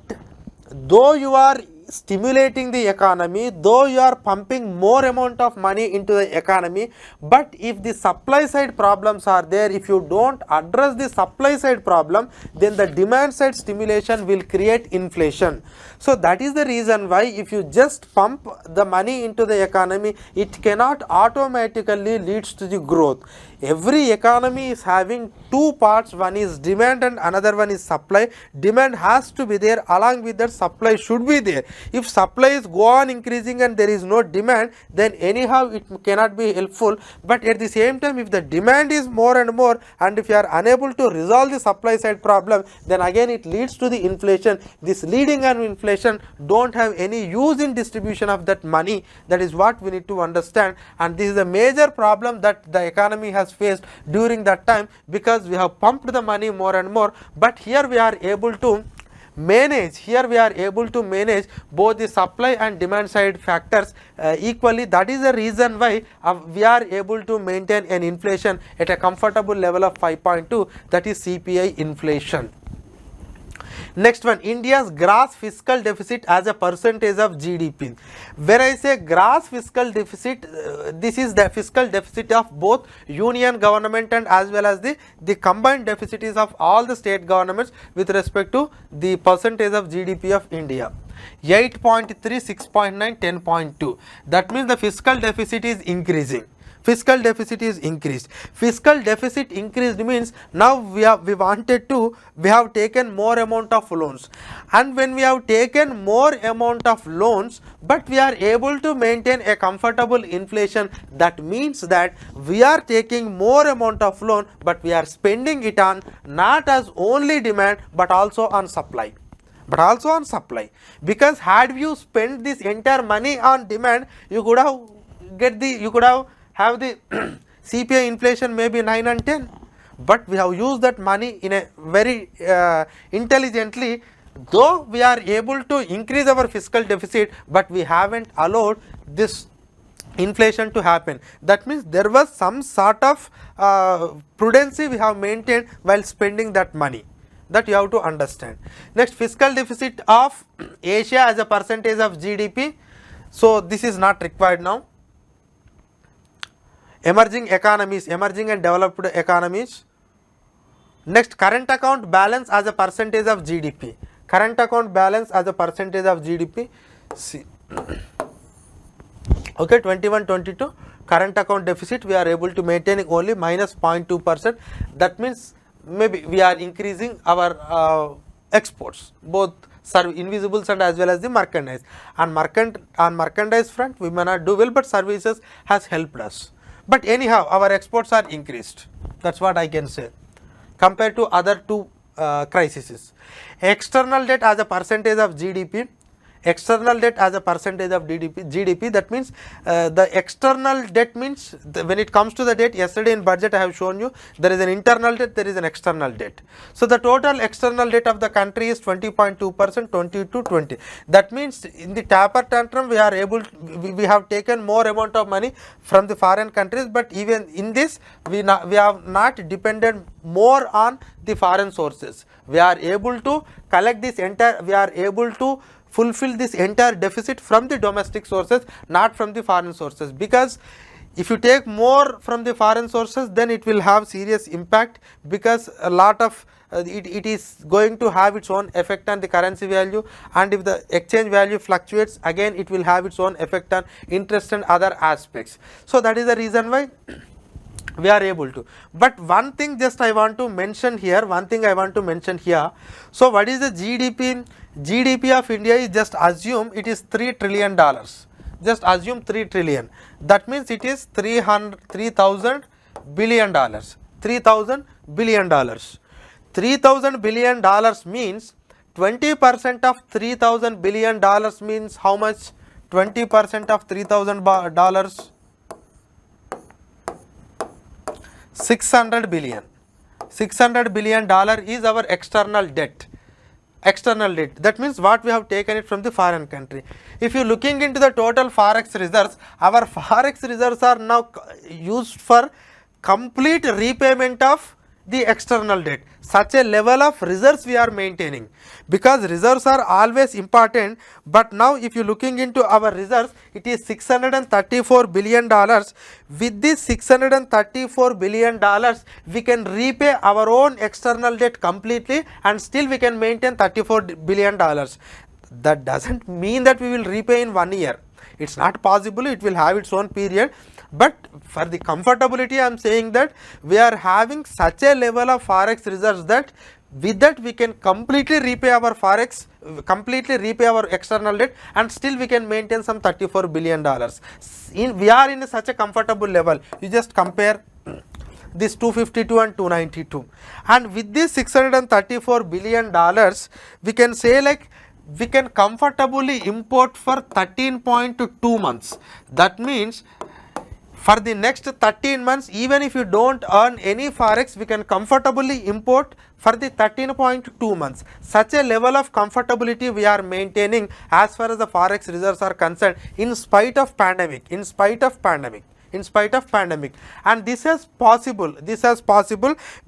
though you are stimulating the economy, though you are pumping more amount of money into the economy, but if the supply side problems are there, if you don't address the supply side problem, then the demand side stimulation will create inflation. So that is the reason why if you just pump the money into the economy, it cannot automatically leads to the growth. Every economy is having two parts, one is demand and another one is supply. Demand has to be there, along with that supply should be there. If supplies go on increasing and there is no demand, then anyhow it cannot be helpful. But at the same time, if the demand is more and more, and if you are unable to resolve the supply side problem, then again it leads to the inflation. This leading on inflation don't have any use in distribution of that money. That is what we need to understand, and this is a major problem that the economy has faced during that time, because we have pumped the money more and more. But here we are able to manage, both the supply and demand side factors equally. That is the reason why we are able to maintain an inflation at a comfortable level of 5.2, that is CPI inflation. Next one, India's gross fiscal deficit as a percentage of GDP. When I say gross fiscal deficit, this is the fiscal deficit of both union government and as well as the combined deficit is of all the state governments with respect to the percentage of GDP of India. 8.3, 6.9, 10.2. That means the fiscal deficit is increasing. Fiscal deficit is increased. Fiscal deficit increased means now we have taken more amount of loans, and when we have taken more amount of loans but we are able to maintain a comfortable inflation, that means that we are taking more amount of loan but we are spending it on not as only demand but also on supply. Because had you spent this entire money on demand, you could have the CPI inflation maybe 9 and 10, but we have used that money in a very intelligently, though we are able to increase our fiscal deficit but we haven't allowed this inflation to happen. That means there was some sort of prudency we have maintained while spending that money, that you have to understand. Next, fiscal deficit of Asia as a percentage of GDP. So this is not required now. Emerging economies, emerging and developed economies. Next, current account balance as a percentage of GDP. Current account balance as a percentage of GDP. See. Okay, 21-22 current account deficit we are able to maintain only minus 0.2%. That means maybe we are increasing our exports, both invisibles and as well as the merchandise. On merchandise front we may not do well, but services has helped us. But anyhow, our exports are increased. That's what I can say compared to other two crises. External debt as a percentage of GDP. External debt as a percentage of GDP, that means the external debt means when it comes to the debt, yesterday in budget I have shown you there is an internal debt, there is an external debt. So the total external debt of the country is 20.2%, 20. That means in the taper tantrum we have taken more amount of money from the foreign countries, but even in this we have not depended more on the foreign sources. We are able to collect this entire, we are able to fulfill this entire deficit from the domestic sources, not from the foreign sources, because if you take more from the foreign sources then it will have serious impact, because a lot of it is going to have its own effect on the currency value, and if the exchange value fluctuates, again it will have its own effect on interest and other aspects. So that is the reason why we are able to. But one thing just I want to mention here, so what is the GDP? GDP of India is, just assume it is $3 trillion. Just assume 3 trillion. That means it is $3,000 billion. $3,000 billion. $3,000 billion means 20% of $3,000 billion means how much? 20% of $3,000. 600 billion. $600 billion is our external debt. That means what we have taken it from the foreign country. If you looking into the total forex reserves, our forex reserves are now used for complete repayment of the external debt. Such a level of reserves we are maintaining, because reserves are always important. But now if you looking into our reserves, it is $634 billion. With this $634 billion, we can repay our own external debt completely and still we can maintain $34 billion. That doesn't mean that we will repay in 1 year. It's not possible, it will have its own period. But for the comfortability, I am saying that we are having such a level of forex reserves that with that we can completely repay our forex, completely repay our external debt, and still we can maintain some $34 billion. We are in such a comfortable level. You just compare this 252 and 292, and with this $634 billion, we can say like we can comfortably import for 13.2 months. That means for the next 13 months, even if you don't earn any forex, we can comfortably import for the 13.2 months. Such a level of comfortability we are maintaining as far as the forex reserves are concerned, in spite of pandemic. And this is possible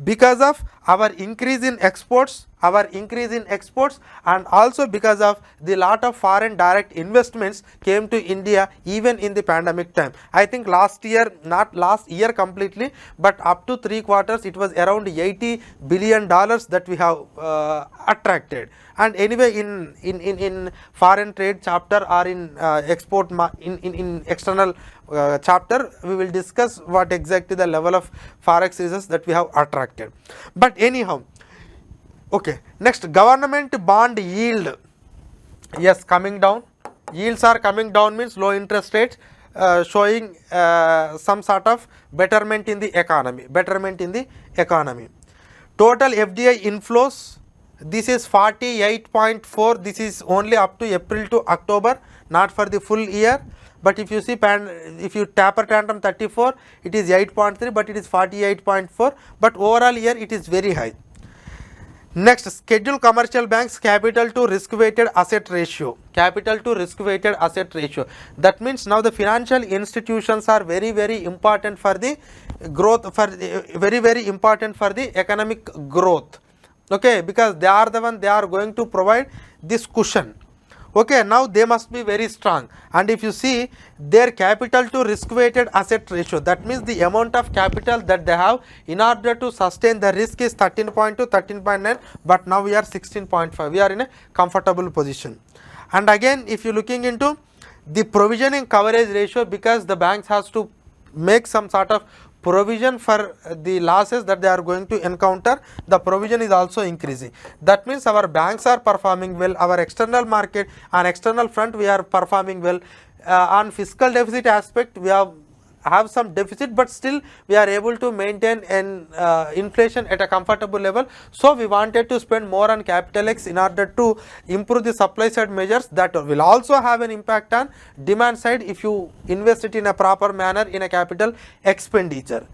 because of our increase in exports, our increase in exports, and also because of the lot of foreign direct investments came to India even in the pandemic time. I think last year, not last year completely, but up to 3 quarters it was around $80 billion that we have attracted. And anyway, in foreign trade chapter or in in external chapter, we will discuss what exactly the level of forex reserves that we have attracted. But anyhow, okay, next, government bond yield, yes, coming down. Yields are coming down means low interest rates, showing some sort of betterment in the economy. Total FDI inflows, this is 48.4. This is only up to April to October, not for the full year. But if you see if you taper tantrum 34, it is 8.3, but it is 48.4. But overall year it is very high. Next, scheduled commercial banks capital to risk weighted asset ratio. That means now the financial institutions are very important for the growth, very important for the economic growth. Okay, because they are the one, they are going to provide this cushion. Okay, now they must be very strong, and if you see their capital to risk weighted asset ratio, that means the amount of capital that they have in order to sustain the risk is 13.2, 13.9, but now we are 16.5. We are in a comfortable position. And again, if you looking into the provisioning coverage ratio, because the banks has to make some sort of provision for the losses that they are going to encounter, the provision is also increasing. That means our banks are performing well, our external market, on external front we are performing well. On fiscal deficit aspect, we have some deficit, but still we are able to maintain an inflation at a comfortable level. So we wanted to spend more on capital X in order to improve the supply side measures. That will also have an impact on demand side if you invest it in a proper manner in a capital expenditure.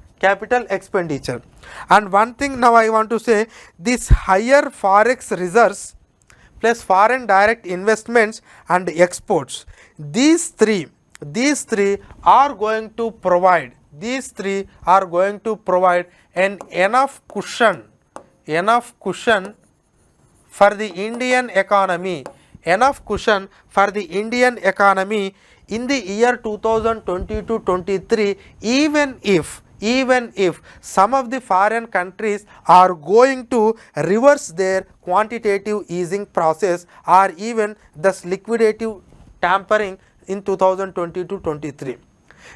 And one thing now I want to say, this higher forex reserves plus foreign direct investments and exports, these three are going to provide an enough cushion for the Indian economy, in the year 2020-23, even if some of the foreign countries are going to reverse their quantitative easing process, or even thus liquidative tampering in 2020-23.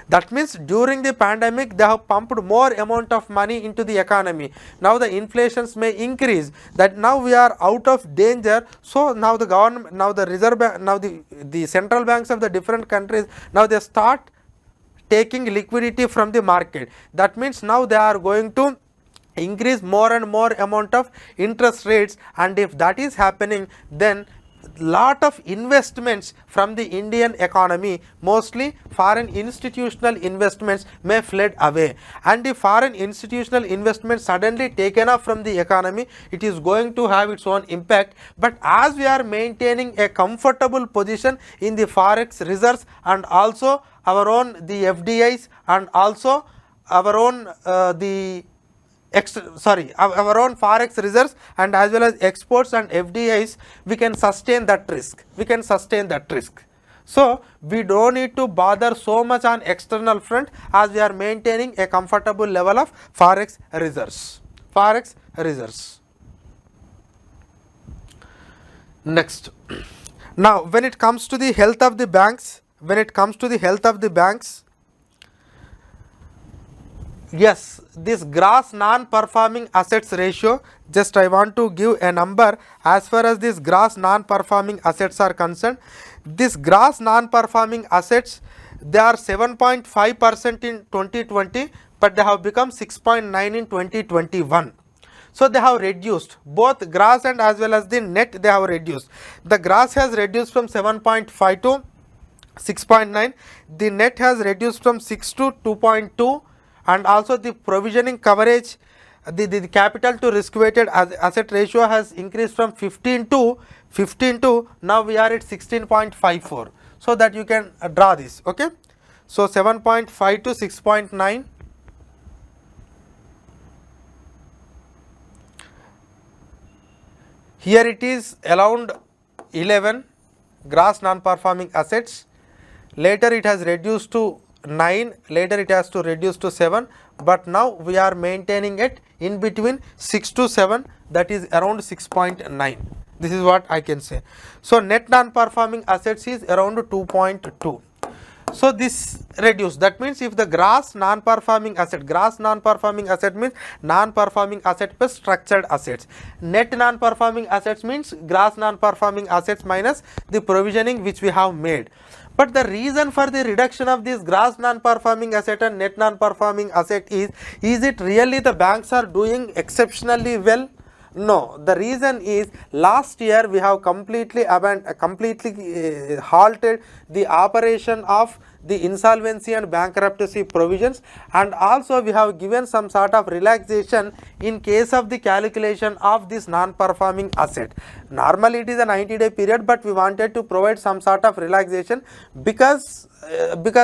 That means during the pandemic they have pumped more amount of money into the economy. Now the inflations may increase, that now we are out of danger. So now the government, now the reserve bank, now the central banks of the different countries, now they start taking liquidity from the market. That means now they are going to increase more and more amount of interest rates, and if that is happening, then lot of investments from the Indian economy, mostly foreign institutional investments, may flood away. And if foreign institutional investments suddenly taken off from the economy, it is going to have its own impact. But as we are maintaining a comfortable position in the forex reserves, and also our own the FDIs, and also our own our own forex reserves, and as well as exports and FDIs, we can sustain that risk. So we don't need to bother so much on external front, as we are maintaining a comfortable level of forex reserves. Next, now when it comes to the health of the banks, yes, this gross non-performing assets ratio, just I want to give a number as far as this gross non-performing assets are concerned. This gross non-performing assets, they are 7.5% in 2020, but they have become 6.9 in 2021. So they have reduced, both gross and as well as the net they have reduced. The gross has reduced from 7.5 to 6.9, the net has reduced from 6 to 2.2, and also the provisioning coverage, the capital to risk weighted asset ratio has increased from 15 to now we are at 16.54. So that you can draw this. Okay, so 7.5 to 6.9. Here it is around 11 gross non-performing assets. Later it has reduced to 9, later it has to reduce to 7, but now we are maintaining it in between 6 to 7, that is around 6.9. This is what I can say. So net non-performing assets is around 2.2. So this reduced, that means if the gross non-performing asset means non-performing asset plus structured assets. Net non-performing assets means gross non-performing assets minus the provisioning which we have made. But the reason for the reduction of this gross non-performing asset and net non-performing asset is it really the banks are doing exceptionally well? No, the reason is last year we have completely halted the operation of the insolvency and bankruptcy provisions, and also we have given some sort of relaxation in case of the calculation of this non-performing asset. Normally it is a 90-day period, but we wanted to provide some sort of relaxation because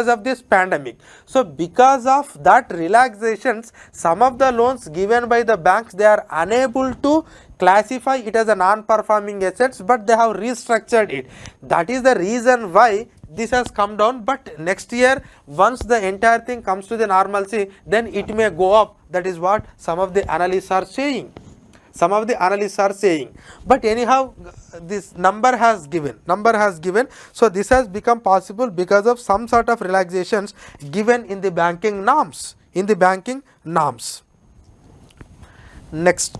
of this pandemic. So because of that relaxations, some of the loans given by the banks, they are unable to classify it as a non-performing assets, but they have restructured it. That is the reason why this has come down. But next year, once the entire thing comes to the normalcy, then it may go up. That is what some of the analysts are saying. But anyhow, this number has given. So this has become possible because of some sort of relaxations given in the banking norms. Next,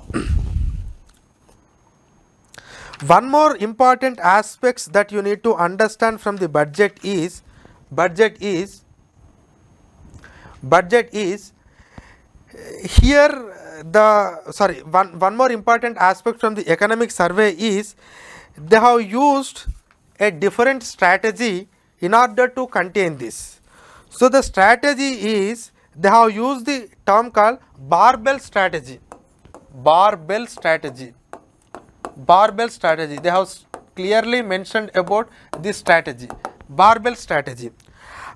one more important aspects that you need to understand from the budget is here one more important aspect from the economic survey is they have used a different strategy in order to contain this. So the strategy is they have used the term called barbell strategy. They have clearly mentioned about this strategy, barbell strategy.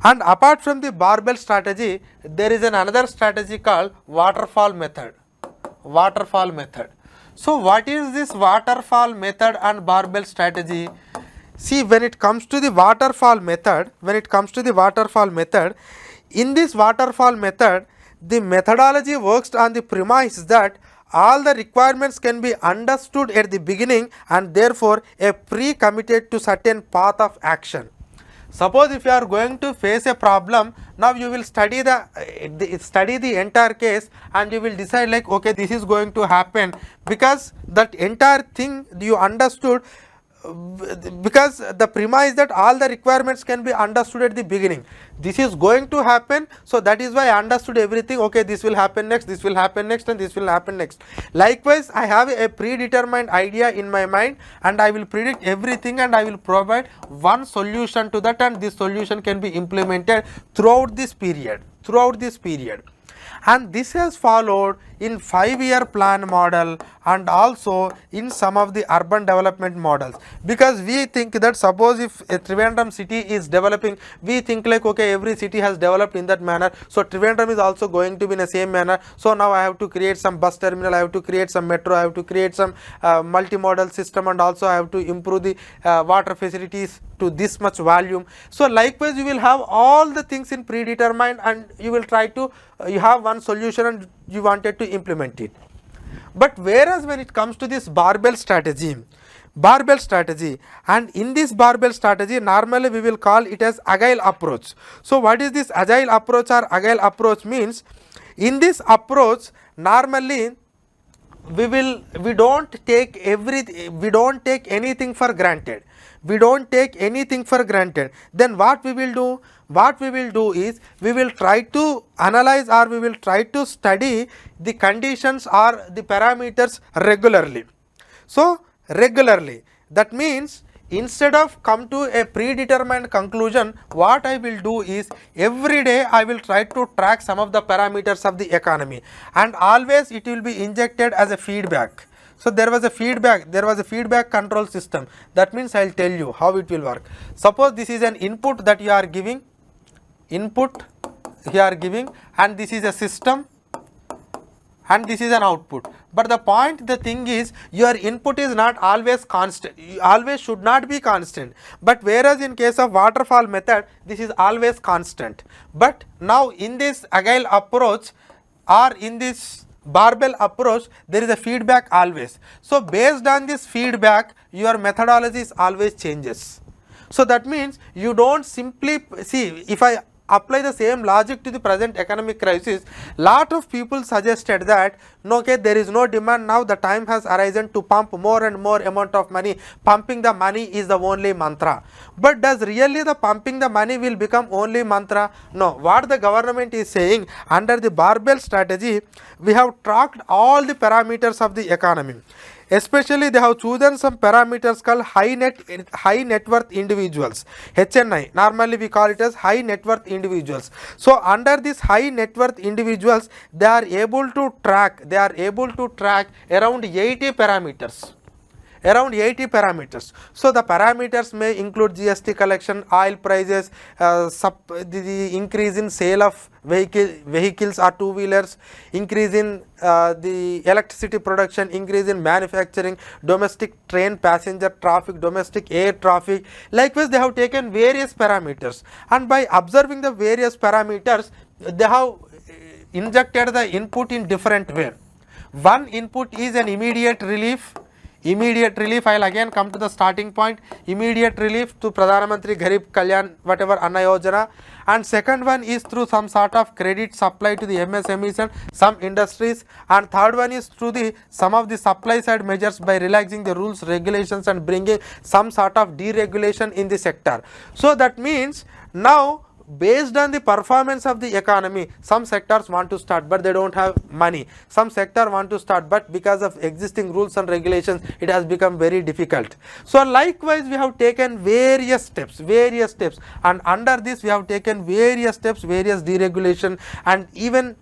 And apart from the barbell strategy, there is another strategy called waterfall method. So what is this waterfall method and barbell strategy? See, when it comes to the waterfall method, in this waterfall method, the methodology works on the premise that all the requirements can be understood at the beginning and therefore a pre-committed to certain path of action. Suppose if you are going to face a problem, now you will study the entire case and you will decide like, okay, this is going to happen, because that entire thing you understood, because the premise that all the requirements can be understood at the beginning. This is going to happen, so that is why I understood everything. Okay, this will happen next, this will happen next, and this will happen next. Likewise, I have a predetermined idea in my mind and I will predict everything and I will provide one solution to that, and this solution can be implemented throughout this period. And this has followed in 5-year plan model and also in some of the urban development models, because we think that suppose if a Trivandrum city is developing, we think like, okay, every city has developed in that manner, so Trivandrum is also going to be in the same manner. So now I have to create some bus terminal, I have to create some metro, I have to create some multimodal system, and also I have to improve the water facilities to this much volume. So likewise you will have all the things in predetermined and you will try to you have one solution and you wanted to implement it. But whereas when it comes to this barbell strategy, and in this barbell strategy normally we will call it as agile approach. So what is this agile approach or agile approach means? In this approach normally we don't take anything for granted. Then what we will do? Is we will try to analyze or we will try to study the conditions or the parameters regularly. So regularly, that means instead of come to a predetermined conclusion, what I will do is every day I will try to track some of the parameters of the economy, and always it will be injected as a feedback. So there was a feedback control system. That means I will tell you how it will work. Suppose this is an input that you are giving, and this is a system, and this is an output. But the thing is, your input is not always constant, always should not be constant, but whereas in case of waterfall method, this is always constant. But now in this agile approach or in this barbell approach, there is a feedback always. So based on this feedback, your methodology is always changes. So that means you don't simply see, if I apply the same logic to the present economic crisis, lot of people suggested that no, okay, there is no demand now, the time has arisen to pump more and more amount of money, pumping the money is the only mantra. But does really the pumping the money will become only mantra? No, what the government is saying, under the barbell strategy, we have tracked all the parameters of the economy. Especially they have chosen some parameters called high net worth individuals, HNI. Normally we call it as high net worth individuals. So under this high net worth individuals, they are able to track around 80 parameters. Around 80 parameters. So the parameters may include GST collection, oil prices, the increase in sale of vehicles or two-wheelers, increase in the electricity production, increase in manufacturing, domestic train passenger traffic, domestic air traffic. Likewise, they have taken various parameters, and by observing the various parameters, they have injected the input in different way. One input is an immediate relief. I'll again come to the starting point. Immediate relief to Pradhan Mantri Garib Kalyan whatever Anna Yojana, and second one is through some sort of credit supply to the MSMEs and some industries, and third one is through some of the supply side measures by relaxing the rules, regulations and bringing some sort of deregulation in the sector. So that means now, based on the performance of the economy, some sectors want to start but they don't have money, some sector want to start but because of existing rules and regulations it has become very difficult. So likewise we have taken various steps, and under this we have taken various steps, various deregulation, and even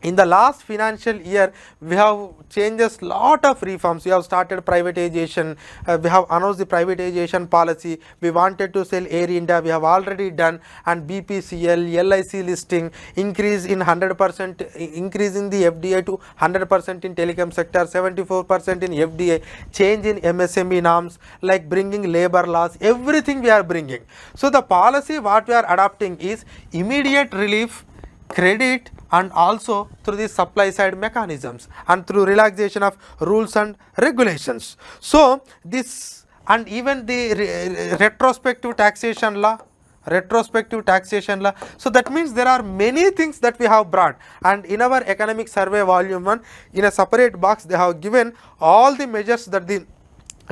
in the last financial year, we have changes lot of reforms. We have started privatization, we have announced the privatization policy, we wanted to sell Air India, we have already done, and BPCL, LIC listing, increase in 100%, increasing the FDI to 100% in telecom sector, 74% in FDI, change in MSME norms, like bringing labor laws, everything we are bringing. So the policy what we are adopting is immediate relief, credit, and also through the supply side mechanisms and through relaxation of rules and regulations. So this, and even the retrospective taxation law. So that means there are many things that we have brought, and in our economic survey volume 1, in a separate box they have given all the measures that the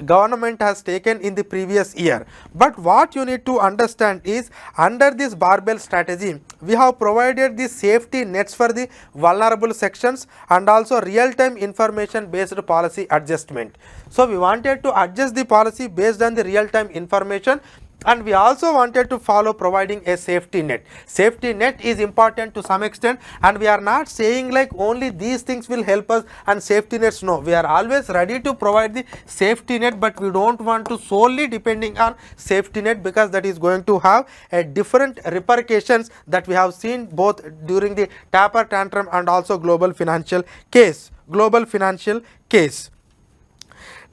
government has taken in the previous year. But what you need to understand is, under this barbell strategy, we have provided the safety nets for the vulnerable sections and also real-time information based policy adjustment. So we wanted to adjust the policy based on the real-time information, and we also wanted to follow providing a safety net. Safety net is important to some extent, and we are not saying like only these things will help us and safety nets. No, we are always ready to provide the safety net, but we don't want to solely depending on safety net, because that is going to have a different repercussions that we have seen both during the taper tantrum and also global financial case.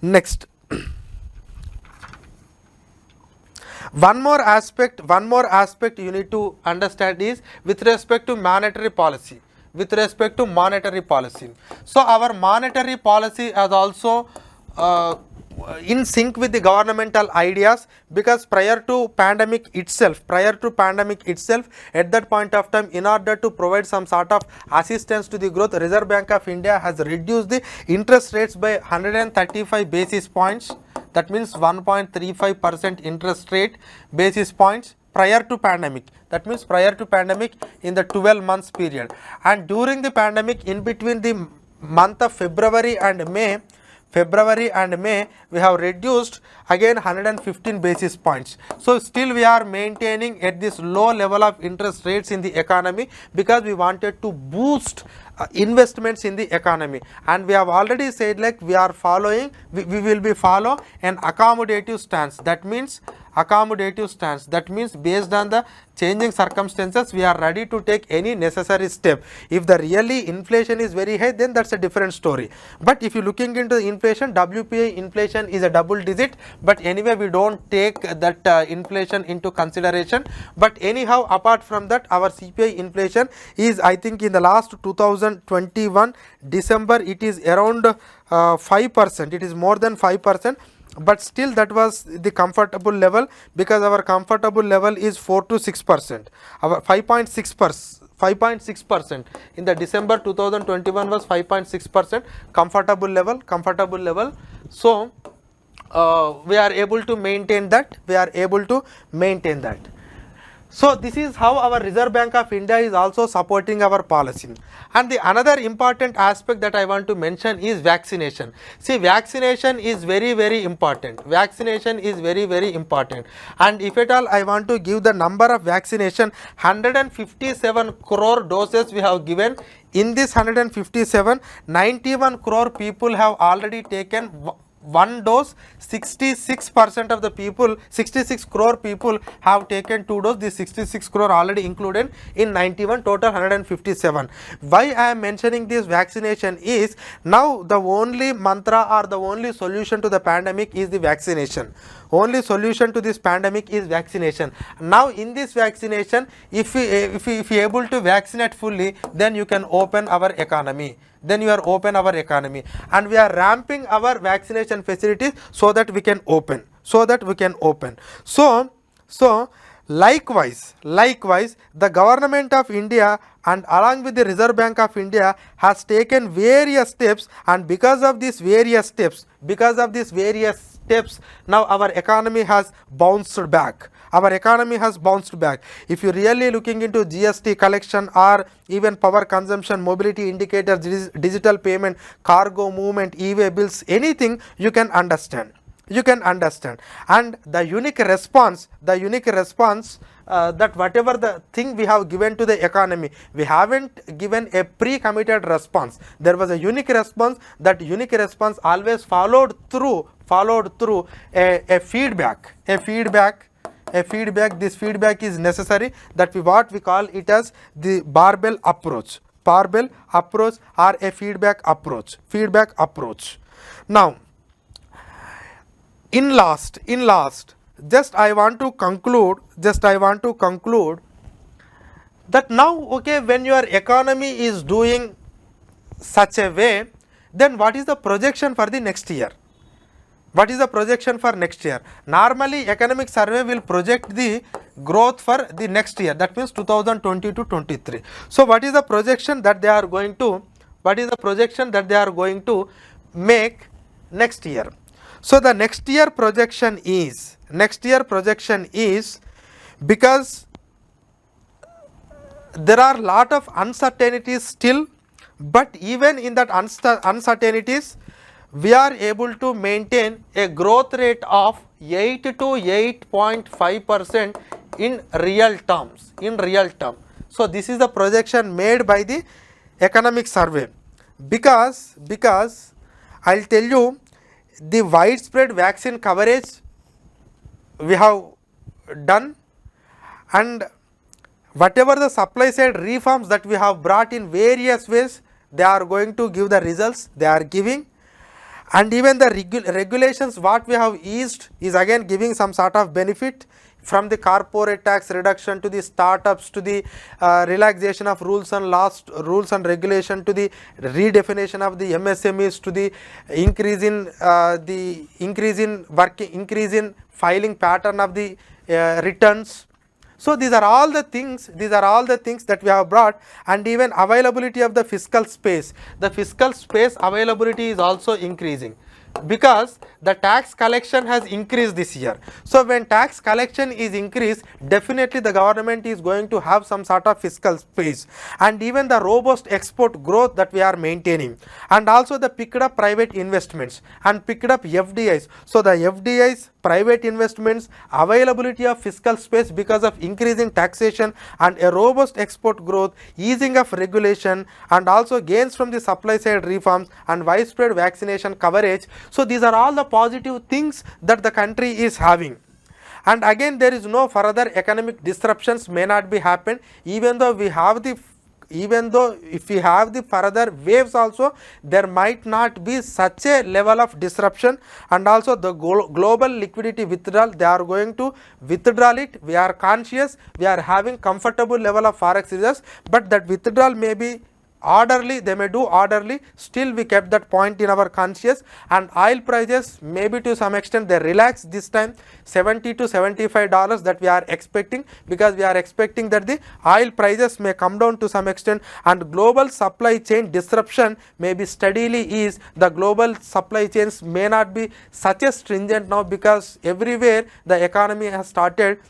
Next, one more aspect you need to understand is with respect to monetary policy. So our monetary policy is also in sync with the governmental ideas, because prior to pandemic itself, at that point of time, in order to provide some sort of assistance to the growth, Reserve Bank of India has reduced the interest rates by 135 basis points. That means 1.35% interest rate basis points prior to pandemic. That means prior to pandemic in the 12 months period. And during the pandemic, in between the month of February and May, we have reduced again 115 basis points. So still we are maintaining at this low level of interest rates in the economy, because we wanted to boost investments in the economy. And we have already said like we will be follow an accommodative stance. That means based on the changing circumstances, we are ready to take any necessary step. If the really inflation is very high, then that's a different story. But if you looking into the inflation, WPI inflation is a double digit, but anyway we don't take that inflation into consideration. But anyhow, apart from that, our CPI inflation is, I think in the last 2021 December, it is around 5%, it is more than 5%, but still that was the comfortable level, because our comfortable level is 4 to 6%. Our 5.6% in the December 2021 was 5.6% comfortable level. So we are able to maintain that. So this is how our Reserve Bank of India is also supporting our policy. And the another important aspect that I want to mention is vaccination. See, vaccination is very important. And if at all I want to give the number of vaccination, 157 crore doses we have given. In this 157, 91 crore people have already taken one dose. 66% of the people, 66 crore people have taken 2 doses. This 66 crore already included in 91, total 157. Why I am mentioning this vaccination is, now the only mantra or the only solution to the pandemic is the vaccination. Only solution to this pandemic is vaccination. Now in this vaccination, if we able to vaccinate fully, then you can open our economy. And we are ramping our vaccination facilities so that we can open. So likewise, the government of India and along with the Reserve Bank of India has taken various steps, and because of these various steps, now our economy has bounced back. If you really looking into GST collection or even power consumption, mobility indicators, digital payment, cargo movement, e-way bills, anything you can understand. And the unique response that whatever the thing we have given to the economy, we haven't given a pre-committed response. There was a unique response. That unique response always followed through a feedback. This feedback is necessary. That what we call it as the barbell approach or a feedback approach. Now in last, just I want to conclude that now, okay, when your economy is doing such a way, then what is the projection for the next year? Normally Economic Survey will project the growth for the next year, that means 2020 to 23. So what is the projection that they are going to make next year? So the next year projection is, because there are lot of uncertainties still, but even in that uncertainties, we are able to maintain a growth rate of 8 to 8.5% in real terms. So this is the projection made by the Economic Survey, because I'll tell you, the widespread vaccine coverage we have done, and whatever the supply side reforms that we have brought in various ways, they are going to give the results they are giving. And even the regulations what we have eased is again giving some sort of benefit, from the corporate tax reduction to the startups to the relaxation of rules and regulation to the redefinition of the MSMEs to the increase in filing pattern of the returns. So these are all the things that we have brought. And even availability of the fiscal space, availability is also increasing, because the tax collection has increased this year. So when tax collection is increased, definitely the government is going to have some sort of fiscal space. And even the robust export growth that we are maintaining, and also the picked up private investments and picked up FDIs. So the FDIs, private investments, availability of fiscal space because of increase in taxation and a robust export growth, easing of regulation, and also gains from the supply side reforms and widespread vaccination coverage. So these are all the positive things that the country is having. and again there is no further economic disruptions may not be happen, even though if we have the further waves also, there might not be such a level of disruption, and also the global liquidity withdrawal, they are going to withdraw it. We are conscious, we are having comfortable level of forex reserves, but that withdrawal may be orderly, they may do orderly, still we kept that point in our conscious. And oil prices maybe to some extent they relax this time, $70 to $75 that we are expecting, because we are expecting that the oil prices may come down to some extent, and global supply chain disruption may be steadily ease. The global supply chains may not be such a stringent now, because everywhere the economy has started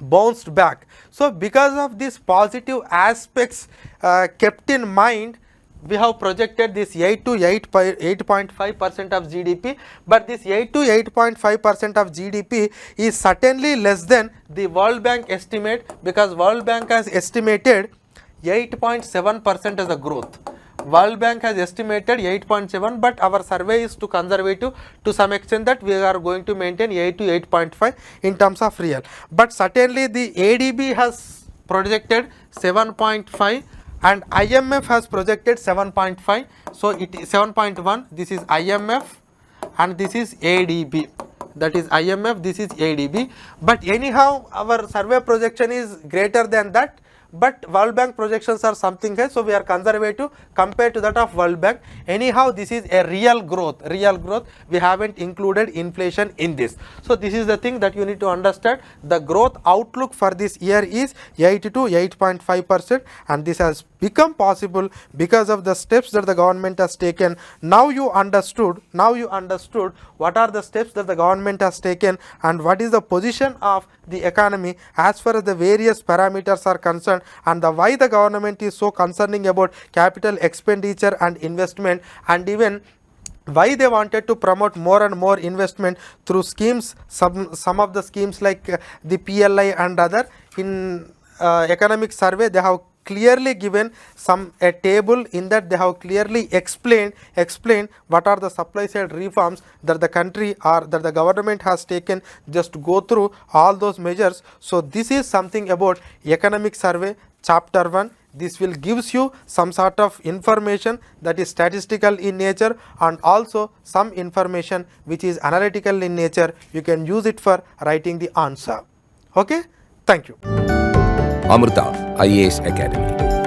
bounced back. So because of these positive aspects kept in mind, we have projected this 8 to 8.5% of GDP, but this 8 to 8.5% of GDP is certainly less than the World Bank estimate, because World Bank has estimated 8.7% as a growth. World Bank has estimated 8.7, but our survey is too conservative to some extent, that we are going to maintain 8 to 8.5 in terms of real. But certainly the ADB has projected 7.5 and IMF has projected 7.5. So it is 7.1. This is IMF and this is ADB. That is IMF, this is ADB. But anyhow, our survey projection is greater than that. But World Bank projections are something else, so we are conservative compared to that of World Bank. Anyhow, this is a real growth, we haven't included inflation in this. So this is the thing that you need to understand. The growth outlook for this year is 8 to 8.5%, and this has become possible because of the steps that the government has taken. Now you understood what are the steps that the government has taken and what is the position of the economy as far as the various parameters are concerned, and why the government is so concerning about capital expenditure and investment, and even why they wanted to promote more and more investment through schemes, some of the schemes like the PLI and other. In economic survey they have clearly given a table, in that they have clearly explained what are the supply side reforms that the country or that the government has taken. Just go through all those measures. So this is something about economic survey chapter 1. This will gives you some sort of information that is statistical in nature, and also some information which is analytical in nature. You can use it for writing the answer. Okay, thank you. Amrita IAS Academy.